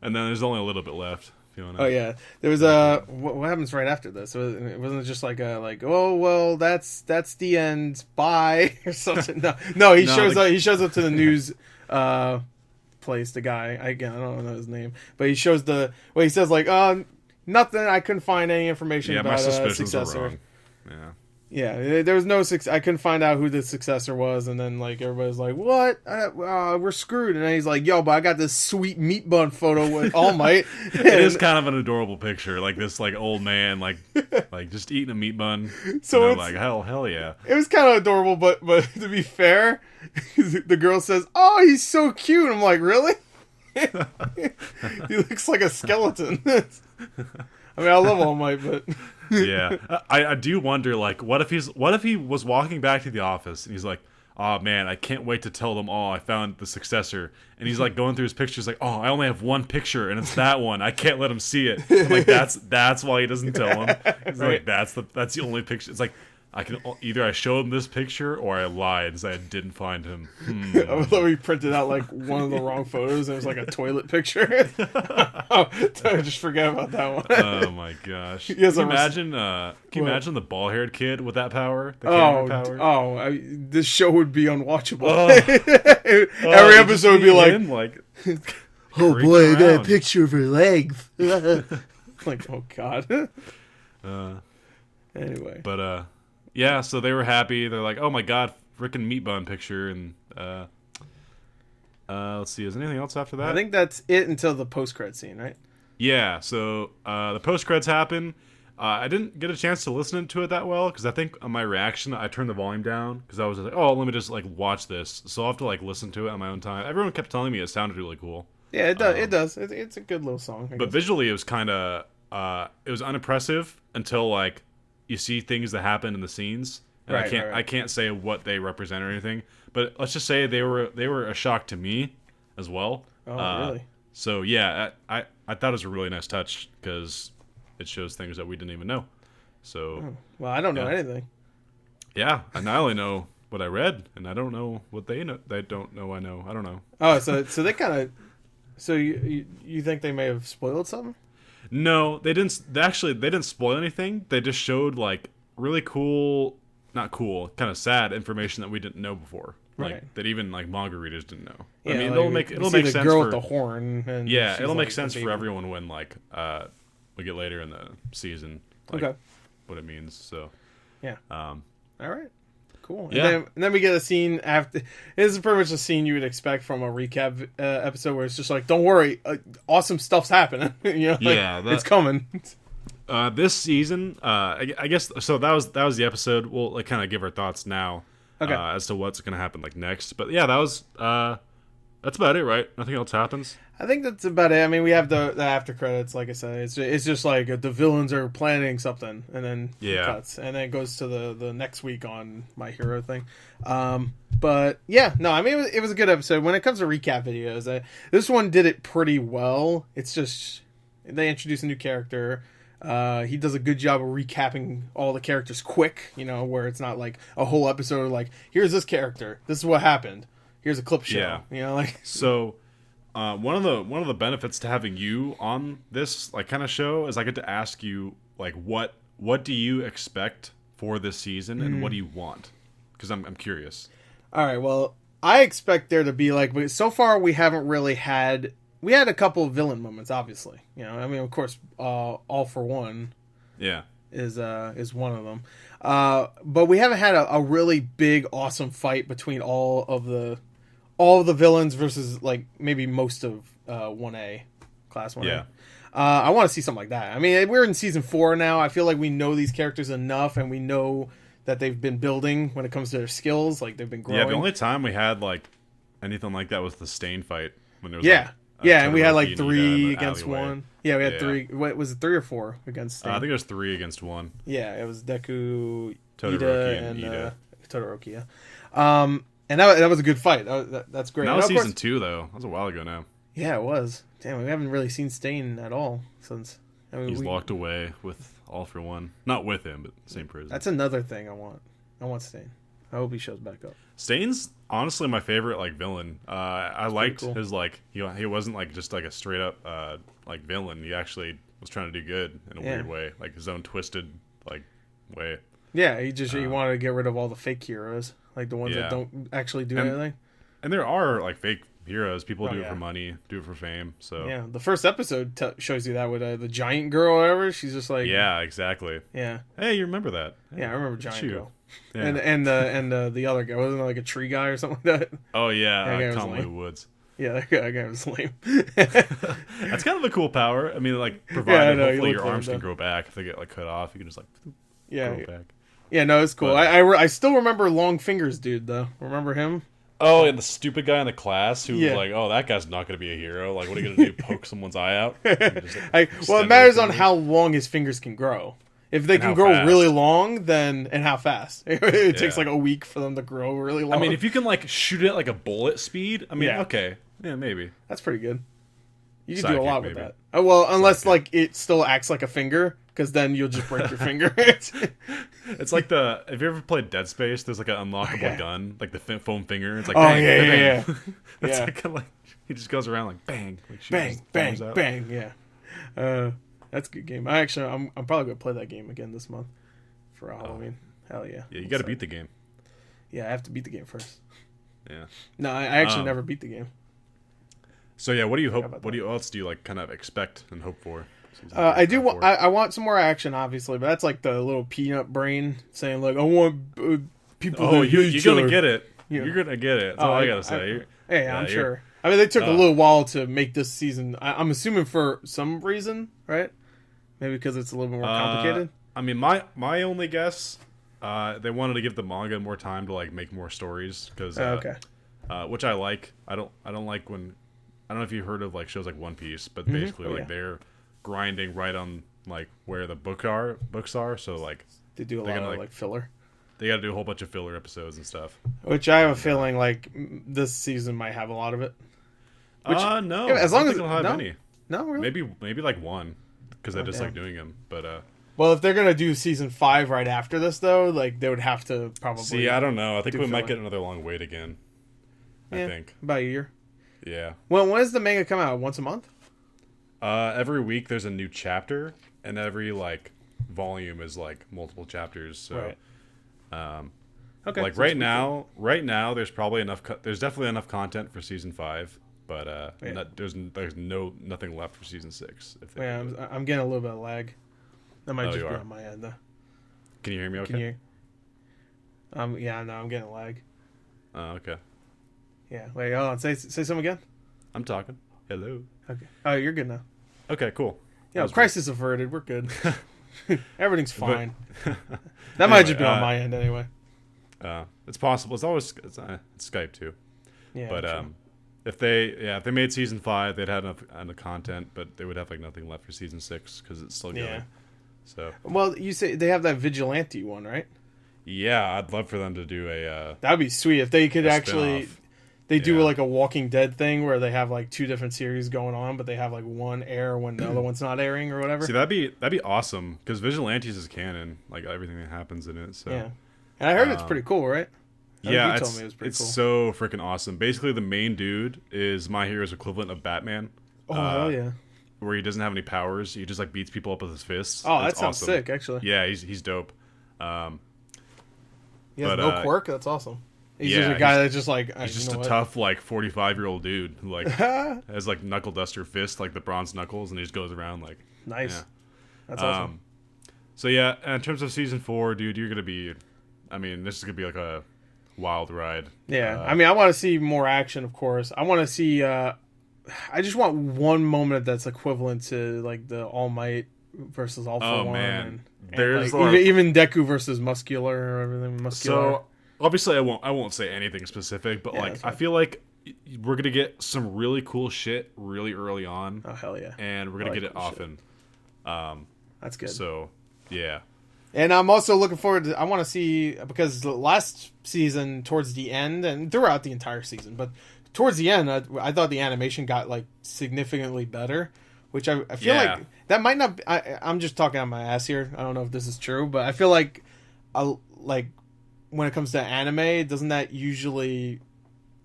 And then there's only a little bit left. Oh yeah, there was what happens right after this? It wasn't just like oh well that's the end, bye or something. No, he shows up to the news place. The guy I don't know his name, but he shows he says like nothing. I couldn't find any information about my suspicions successor. Were wrong. Yeah, there was no I couldn't find out who the successor was, and then like everybody's like, "What? We're screwed." And then he's like, "Yo, but I got this sweet meat bun photo with All Might." It is kind of an adorable picture, like this like old man like just eating a meat bun. So it's like hell yeah. It was kind of adorable, but to be fair, the girl says, "Oh, he's so cute." I'm like, really? He looks like a skeleton. I mean, I love All Might, but. Yeah, I do wonder, like, what if he was walking back to the office and he's like, oh man, I can't wait to tell them all I found the successor, and he's like going through his pictures like, oh, I only have one picture and it's that one, I can't let him see it. I'm like, that's why he doesn't tell him. He's right. Like that's the only picture. It's like I showed him this picture or I lied and said I didn't find him. I thought we printed out like one of the wrong photos and it was like a toilet picture. Just forget about that one. Oh my gosh! Can you imagine the bald-haired kid with that power? The camera power? This show would be unwatchable. Every episode would be like oh boy, I got a picture of her legs. Like, oh god. Anyway, but yeah, so they were happy. They're like, oh my god, frickin' meat bun picture. And let's see, is anything else after that? I think that's it until the post-credit scene, right? Yeah, so the post-credits happen. I didn't get a chance to listen to it that well because I think on my reaction I turned the volume down because I was like, oh, let me just like watch this. So I'll have to like listen to it on my own time. Everyone kept telling me it sounded really cool. Yeah, it does. It does. It's a good little song. But visually, it was kind of it was unimpressive until like you see things that happen in the scenes. And I can't say what they represent or anything. But let's just say they were a shock to me as well. Oh, really? So yeah, I thought it was a really nice touch because it shows things that we didn't even know. So well, I don't know anything. Yeah, and I only know what I read, and I don't know what they know. They don't know I know. I don't know. Oh, so they kind of. So you think they may have spoiled something? No, they didn't. They didn't spoil anything. They just showed like really cool, not cool, kind of sad information that we didn't know before. Like, right. That even like manga readers didn't know. Yeah, I mean, like, it'll make the sense girl for with the horn. And yeah, it'll like make sense for everyone when like we get later in the season. Like, okay. What it means. So yeah. All right. Cool. Yeah. And then we get a scene after. This is pretty much a scene you would expect from a recap episode where it's just like, don't worry, awesome stuff's happening. You know, like, it's coming. This season, I guess so. That was the episode. We'll like kind of give our thoughts now, as to what's going to happen like next. But yeah, that was that's about it, right? Nothing else happens. I think that's about it. I mean, we have the after credits. Like I said, it's just like the villains are planning something, and then it cuts, and then it goes to the next week on My Hero thing. But yeah, no, I mean it was a good episode. When it comes to recap videos, this one did it pretty well. It's just they introduce a new character. He does a good job of recapping all the characters quick, you know, where it's not like a whole episode of like, here's this character, this is what happened, here's a clip show, you know, like. So, one of the benefits to having you on this like kind of show is I get to ask you like what do you expect for this season and what do you want? Because I'm curious. All right, well, I expect there to be like, but so far we haven't really had. We had a couple of villain moments, obviously. You know, I mean, of course, All for One, is one of them. But we haven't had a really big, awesome fight between all of the villains versus like maybe most of 1A, Class 1A. Yeah. I want to see something like that. I mean, we're in season 4 now. I feel like we know these characters enough, and we know that they've been building when it comes to their skills. Like they've been growing. Yeah, the only time we had like anything like that was the Stain fight when there was and we had like 3 against 1. Yeah, we had 3. What was it, 3 or 4 against Stain? I think it was 3 against 1. Yeah, it was Deku, Todoroki, and Ida. Todoroki, yeah. And that was a good fight. That's great. That was season 2, though. That was a while ago now. Yeah, it was. Damn, we haven't really seen Stain at all since. I mean, he's locked away with All for One. Not with him, but same prison. That's another thing I want. I want Stain. I hope he shows back up. Stain's honestly my favorite like villain. I liked his like he wasn't like just like a straight up like villain. He actually was trying to do good in a weird way, like his own twisted like way. Yeah, he wanted to get rid of all the fake heroes, like the ones that don't actually do anything. And there are like fake heroes. People do it for money, do it for fame. So yeah, the first episode shows you that with the giant girl or whatever. She's just like exactly. Yeah. Hey, you remember that? Yeah, I remember giant girl. Yeah. And the other guy wasn't it like a tree guy or something like that. Oh yeah, Conway Woods. Yeah, that guy was lame. That's kind of a cool power. I mean, like provided hopefully your arms can grow back. If they get like cut off, you can just like grow back. Yeah, no, it's cool. But, I still remember Long Fingers dude though. Remember him? Oh, and the stupid guy in the class who was like, "Oh, that guy's not going to be a hero. Like, what are you going to do? Poke someone's eye out?" Just, well, it matters on how long his fingers can grow. If they can grow really long, then and how fast? It takes like a week for them to grow really long. I mean, if you can like shoot it like a bullet speed, I mean, okay, yeah, maybe that's pretty good. You can do a lot with that. Oh, well, unless like it still acts like a finger, because then you'll just break your finger. It's like have you ever played Dead Space? There's like an unlockable gung, like the foam finger. It's like bang. It's like he just goes around like bang, like bang. Yeah. That's a good game. I'm probably gonna play that game again this month for Halloween. Hell yeah! Yeah, you got to beat the game. Yeah, I have to beat the game first. Yeah. No, I actually never beat the game. So yeah, what do you hope? What else do you like kind of expect and hope for? I do want. I want some more action, obviously, but that's like the little peanut brain saying like, I want people. Oh, you're gonna get it. You're gonna get it. That's all I gotta say. I'm sure. I mean, they took a little while to make this season. I'm assuming for some reason, right? Maybe because it's a little bit more complicated. I mean, my only guess, they wanted to give the manga more time to like make more stories because, which I like. I don't like when, I don't know if you heard of like shows like One Piece, but basically they're grinding right on like where the books are. So like they do a lot of like filler. They got to do a whole bunch of filler episodes and stuff. Which I have a feeling like this season might have a lot of it. No, yeah, as long as it'll have any. No, really? Maybe like one, because I just like doing them. But well, if they're gonna do season 5 right after this, though, like they would have to probably. See, I don't know. I think we might get another long wait again. I think about a year. Yeah. Well, when does the manga come out? Once a month? Every week there's a new chapter, and every like volume is like multiple chapters. So, okay. Like right now, there's probably enough. There's definitely enough content for season 5. But there's nothing left for season 6. I'm getting a little bit of lag. That might just be on my end though. Can you hear me okay? Can you? Yeah, no, I'm getting lag. Oh, okay. Yeah, wait, hold on. Say something again. I'm talking. Hello. Okay. Oh, you're good now. Okay, cool. Yeah, crisis averted. We're good. Everything's fine. That might just be on my end anyway. It's possible. It's Skype too. Yeah. But if they made season 5, they'd have enough content, but they would have like nothing left for season 6 because it's still going. Yeah. So. Well, you say they have that vigilante one, right? Yeah, I'd love for them to do a. That'd be sweet if they could actually. Spin-off. They do like a Walking Dead thing where they have like 2 different series going on, but they have like one air when the other one's not airing or whatever. See, that'd be awesome because Vigilantes is canon, like everything that happens in it. So. Yeah, and I heard it's pretty cool, right? Yeah, it's so freaking awesome. Basically, the main dude is My Hero's equivalent of Batman. Oh, hell yeah. Where he doesn't have any powers. He just like beats people up with his fists. Oh, that sounds sick, actually. Yeah, he's dope. He has no quirk? That's awesome. He's just a guy that's just like... He's just a tough, like, 45-year-old dude who, like, has, like, knuckle duster fists, like the bronze knuckles, and he just goes around, like... Nice. Yeah. That's awesome. So, yeah, in terms of Season 4, dude, you're going to be... I mean, this is going to be, like, a wild ride. Yeah. I mean, I want to see more action, of course. I want to see... I just want one moment that's equivalent to, like, the All Might versus All for One. Oh, man. There's, like, even Deku versus Muscular or everything. Muscular. So... Obviously, I won't say anything specific, but like I feel like we're gonna get some really cool shit really early on. Oh hell yeah! And we're gonna get it often. That's good. So yeah. And I'm also looking forward to. I want to see because the last season, towards the end, and throughout the entire season, but towards the end, I thought the animation got like significantly better. Which I feel like that might not. I'm just talking on my ass here. I don't know if this is true, but I feel like when it comes to anime, doesn't that usually...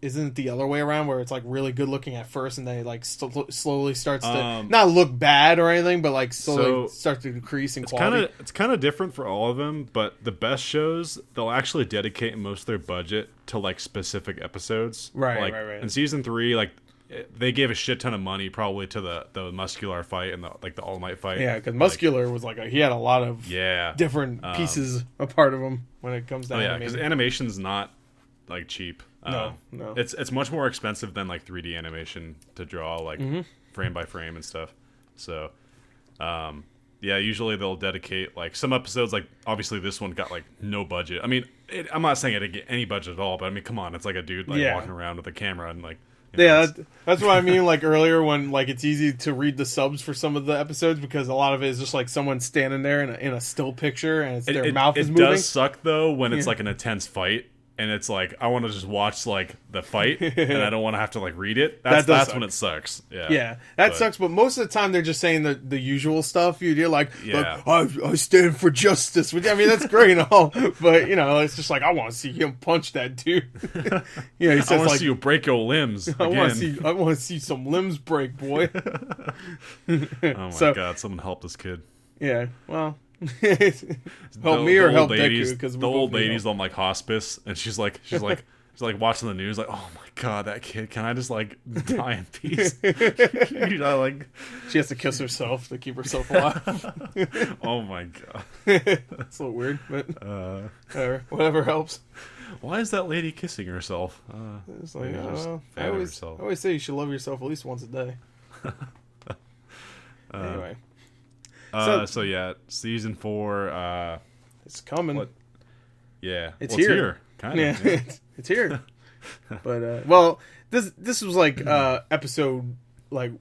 Isn't it the other way around where it's like really good looking at first and then it like slowly starts to not look bad or anything, but like slowly starts to decrease in quality? It's kind of different for all of them, but the best shows, they'll actually dedicate most of their budget to like specific episodes. Right. In Season 3, like they gave a shit ton of money probably to the Muscular fight and the All Might fight. Yeah, because Muscular was like he had a lot of different pieces a part of him when it comes to animation. Because animation's not like cheap. No. It's much more expensive than like 3D animation to draw like frame by frame and stuff. So, usually they'll dedicate like some episodes. Like obviously this one got like no budget. I mean, I'm not saying it didn't get any budget at all, but I mean, come on, it's like a dude like walking around with a camera and like. That's what I mean. Like earlier, when like it's easy to read the subs for some of the episodes because a lot of it is just like someone standing there in a still picture and their mouth is moving. It does suck though when it's like an intense fight and it's like I want to just watch like the fight and I don't want to have to like read it. That's when it sucks. Yeah, that sucks. But most of the time they're just saying the usual stuff. You're like I stand for justice. Which I mean that's great and all, but it's just like I want to see him punch that dude. He says I want to see you break your limbs. I want to see some limbs break, boy. Oh my god! Someone help this kid. Yeah. Well. Help me or help Deku, because the old lady's on like hospice and she's like He's like watching the news, like, oh my god, that kid! Can I just like die in peace? You know, like she has to kiss herself to keep herself alive. Oh my god, that's a little weird, but whatever helps. Why is that lady kissing herself? It's like I herself. always say you should love yourself at least once a day. Anyway, so yeah, season 4. It's coming. Yeah, it's here. Kind of. Yeah. It's here. But well, this was like episode like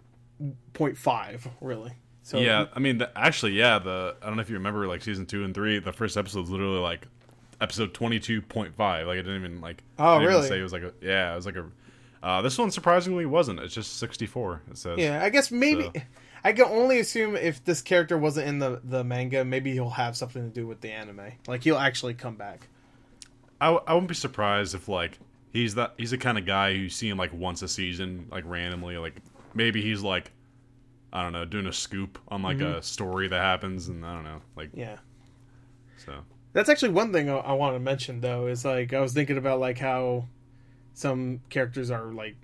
0.5 really. So yeah, I mean, actually, yeah. I don't know if you remember, like season 2 and 3. The first episode was literally like episode 22.5. Like, it didn't even like. Oh, didn't really? even say it was like a. Yeah, it was like a. This one surprisingly wasn't. It's just 64. It says. Yeah, I guess maybe. So. I can only assume if this character wasn't in the manga, maybe he'll have something to do with the anime. Like he'll actually come back. I wouldn't be surprised if like he's the kind of guy you see him like once a season, like randomly. Like maybe he's like, I don't know, doing a scoop on like a story that happens, and I don't know, like yeah. So that's actually one thing I want to mention though is like I was thinking about like how some characters are like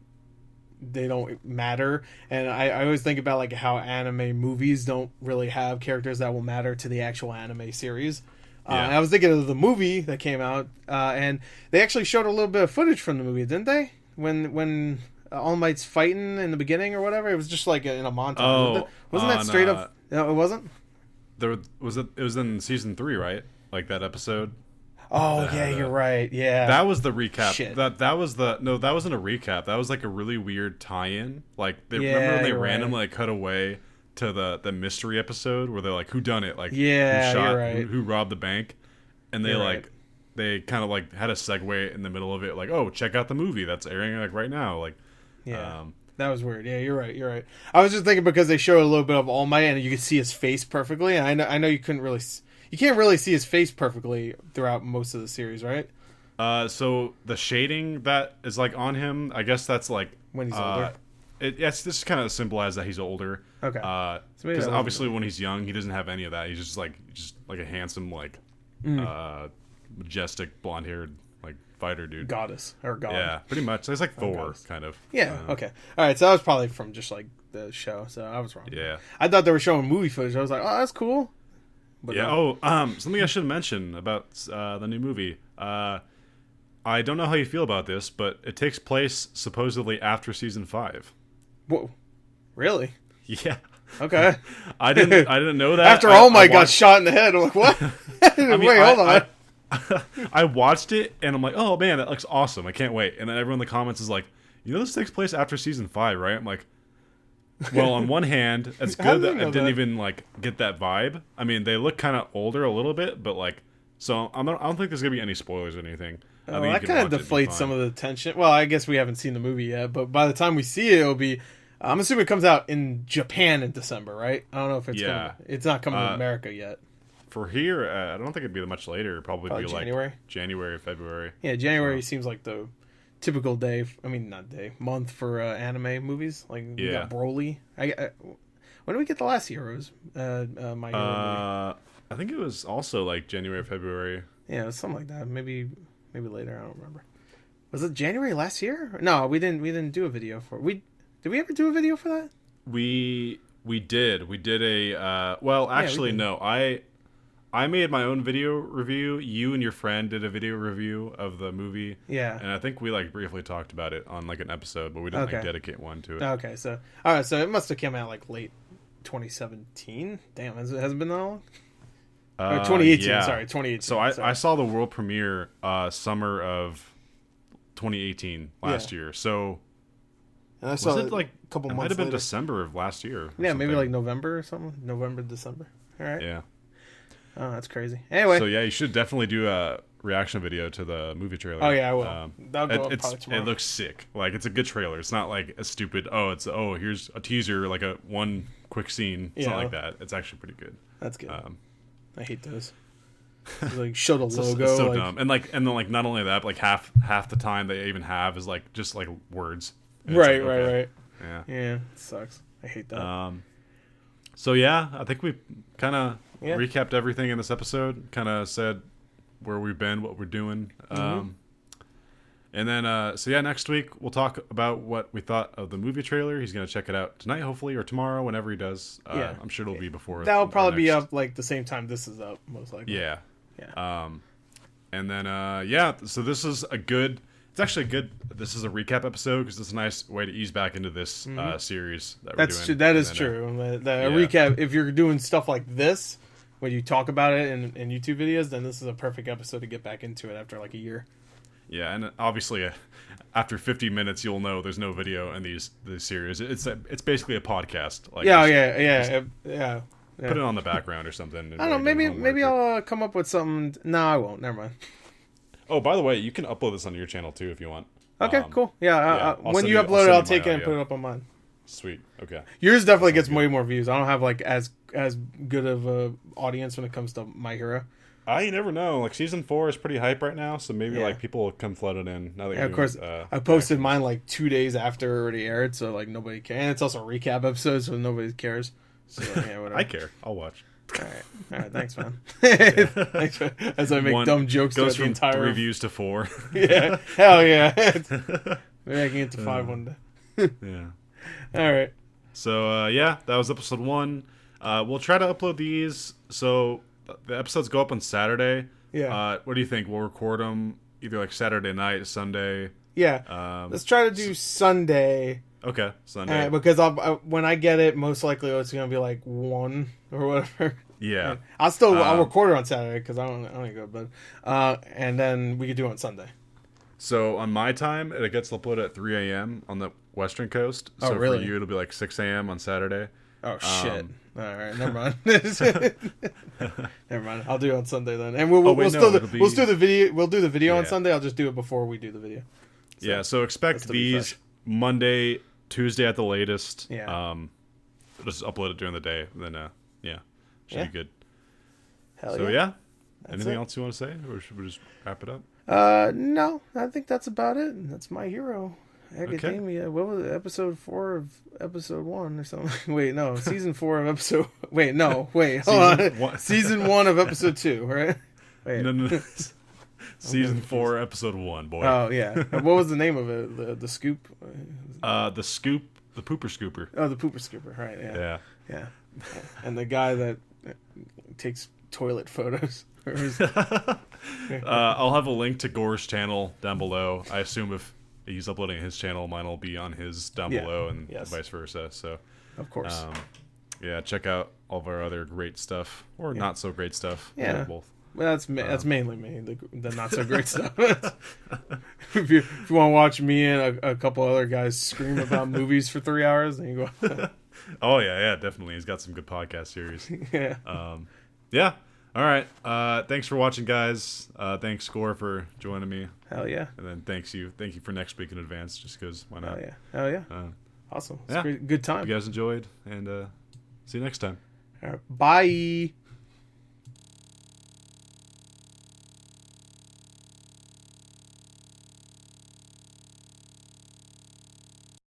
they don't matter, and I always think about like how anime movies don't really have characters that will matter to the actual anime series. And I was thinking of the movie that came out, and they actually showed a little bit of footage from the movie, didn't they? When All Might's fighting in the beginning or whatever, it was just like in a montage. Oh, wasn't that straight up? No, it wasn't. It was in season 3, right? Like that episode. Oh yeah, you're right. Yeah, that was the recap. Shit. That was that wasn't a recap. That was like a really weird tie-in. Like remember when they randomly like, cut away to the mystery episode where they're like, who done it? Like, yeah, who shot, you're right. who robbed the bank? And they they kind of like had a segue in the middle of it, like, oh, check out the movie that's airing like right now. Like, yeah, that was weird. Yeah, you're right. I was just thinking because they show a little bit of All Might and you could see his face perfectly. And I know you can't really see his face perfectly throughout most of the series, right? So the shading that is like on him, I guess that's like when he's older. This is kind of symbolized that he's older. Okay. Because obviously when he's young, he doesn't have any of that. He's just like a handsome, like, majestic, blonde-haired, like fighter dude. Goddess or god. Yeah, pretty much. It's like Thor, kind of. Yeah. Okay. All right. So that was probably from just like the show. So I was wrong. Yeah. I thought they were showing movie footage. I was like, oh, that's cool. But yeah. Something I should mention about the new movie. I don't know how you feel about this, but it takes place supposedly after season 5. Whoa, really? Yeah. Okay. I didn't know that. After All Might got shot in the head, I'm like, what? Wait, hold on. I watched it and I'm like, oh man, that looks awesome. I can't wait. And then everyone in the comments is like, you know, this takes place after season 5, right? I'm like, well, on one hand, it's good that I didn't even like get that vibe. I mean, they look kind of older a little bit, but like, so I don't think there's gonna be any spoilers or anything. Oh, that kind of deflates some of the tension. Well, I guess we haven't seen the movie yet, but by the time we see it, it'll be. I'm assuming it comes out in Japan in December, right? I don't know if it's coming. It's not coming to America yet. For here, I don't think it'd be much later. It'd probably be January? like January, February. Yeah, January seems like the typical month for anime movies. Like we got Broly. When did we get the last Heroes? My Hero movie? I think it was also like January, February. Yeah, it was something like that. Maybe later. I don't remember. Was it January last year? No, we didn't do a video for it. Did we ever do a video for that? We did. We did a actually no. I made my own video review. You and your friend did a video review of the movie. Yeah. And I think we like briefly talked about it on like an episode, but we didn't like dedicate one to it. Okay, so all right, so it must have come out like late 2017. Damn, has it been that long? Or 2018, yeah. Sorry, 2018. So I saw the world premiere summer of 2018 last year. So and I saw was it like a couple it months might have been later. December of last year. Yeah, maybe like November or something. November, December. All right. Yeah. Oh, that's crazy. Anyway. So yeah, you should definitely do a reaction video to the movie trailer. Oh yeah, I will. That'll go up probably tomorrow. It looks sick. Like it's a good trailer. It's not like a stupid. Here's a teaser, like a one quick scene. It's not like that. It's actually pretty good. That's good. I hate those. Like show the logo. It's so dumb. And then not only that, but like half the time they even have is like just like words. Right. Yeah. Yeah. It sucks. I hate that. So yeah, I think we kind of recapped everything in this episode. Kind of said where we've been, what we're doing. And then, so yeah, next week we'll talk about what we thought of the movie trailer. He's going to check it out tonight, hopefully, or tomorrow, whenever he does. Yeah. I'm sure it'll be before. That'll probably be up like the same time this is up, most likely. Yeah. Yeah. And then, yeah, so this is a good, it's actually good, this is a recap episode because it's a nice way to ease back into this series that we're doing. That is true. A recap, if you're doing stuff like this, when you talk about it in YouTube videos, then this is a perfect episode to get back into it after like a year. Yeah, and obviously, after 50 minutes, you'll know there's no video in these series. It's basically a podcast. Like, yeah. Put it on the background or something. I don't know. Maybe I'll come up with something. No, I won't. Never mind. Oh, by the way, you can upload this onto your channel too if you want. Okay, cool. Yeah, when you upload it, I'll take it and put it up on mine. Sweet. Okay. Yours definitely gets way more views. I don't have like as good of a audience when it comes to My Hero. You never know. Like season 4 is pretty hype right now, so maybe like people will come flooded in. Now that of course, I posted mine like 2 days after it already aired, so like nobody cares. And it's also a recap episode, so nobody cares. So yeah, whatever. I care. I'll watch. All right. Thanks, man. Thanks, man. As I make dumb jokes goes throughout the from entire 3 views to 4. Yeah, hell yeah. Maybe I can get to 5 one day. Yeah. All right. So yeah, that was episode 1. We'll try to upload these. So the episodes go up on Saturday. Yeah. What do you think? We'll record them either like Saturday night, Sunday. Yeah. Let's try to do Sunday. Okay, Sunday. Because when I get it, most likely it's gonna be like 1 or whatever. Yeah. I'll record it on Saturday because I don't go to bed. And then we could do it on Sunday. So on my time, it gets uploaded at 3 a.m. on the Western Coast. So really? For you, it'll be like 6 a.m. on Saturday. Oh shit! All right, never mind. Never mind. I'll do it on Sunday then, and we'll do the video. We'll do the video on Sunday. I'll just do it before we do the video. So, yeah. So expect these Monday, Tuesday at the latest. Yeah. Just upload it during the day. Then should be good. Hell so yeah. Anything else you want to say, or should we just wrap it up? No, I think that's about it. That's My Hero Academia. Okay. What was it? Episode 4 of episode 1 or something? Wait, no. Season 4 of episode. Wait, no. Wait, hold on. Season 1 of episode 2, right? Wait. No. Season 4, episode 1, boy. Oh yeah. What was the name of it? The scoop. The scoop. The pooper scooper. Oh, the pooper scooper. Right. Yeah. And the guy that takes toilet photos. I'll have a link to Gore's channel down below. I assume if he's uploading his channel, mine will be on his down below, and vice versa. So, of course, check out all of our other great stuff or not so great stuff. Yeah, both. Well, that's mainly me, the not so great stuff. If you want to watch me and a couple other guys scream about movies for 3 hours, then you go. Oh yeah, definitely. He's got some good podcast series. Yeah. Yeah. All right. Thanks for watching, guys. Thanks, Gore, for joining me. Hell yeah. And then thank you for next week in advance, just because why not? Hell yeah. Awesome. It's a good time. You guys enjoyed, and see you next time. All right. Bye.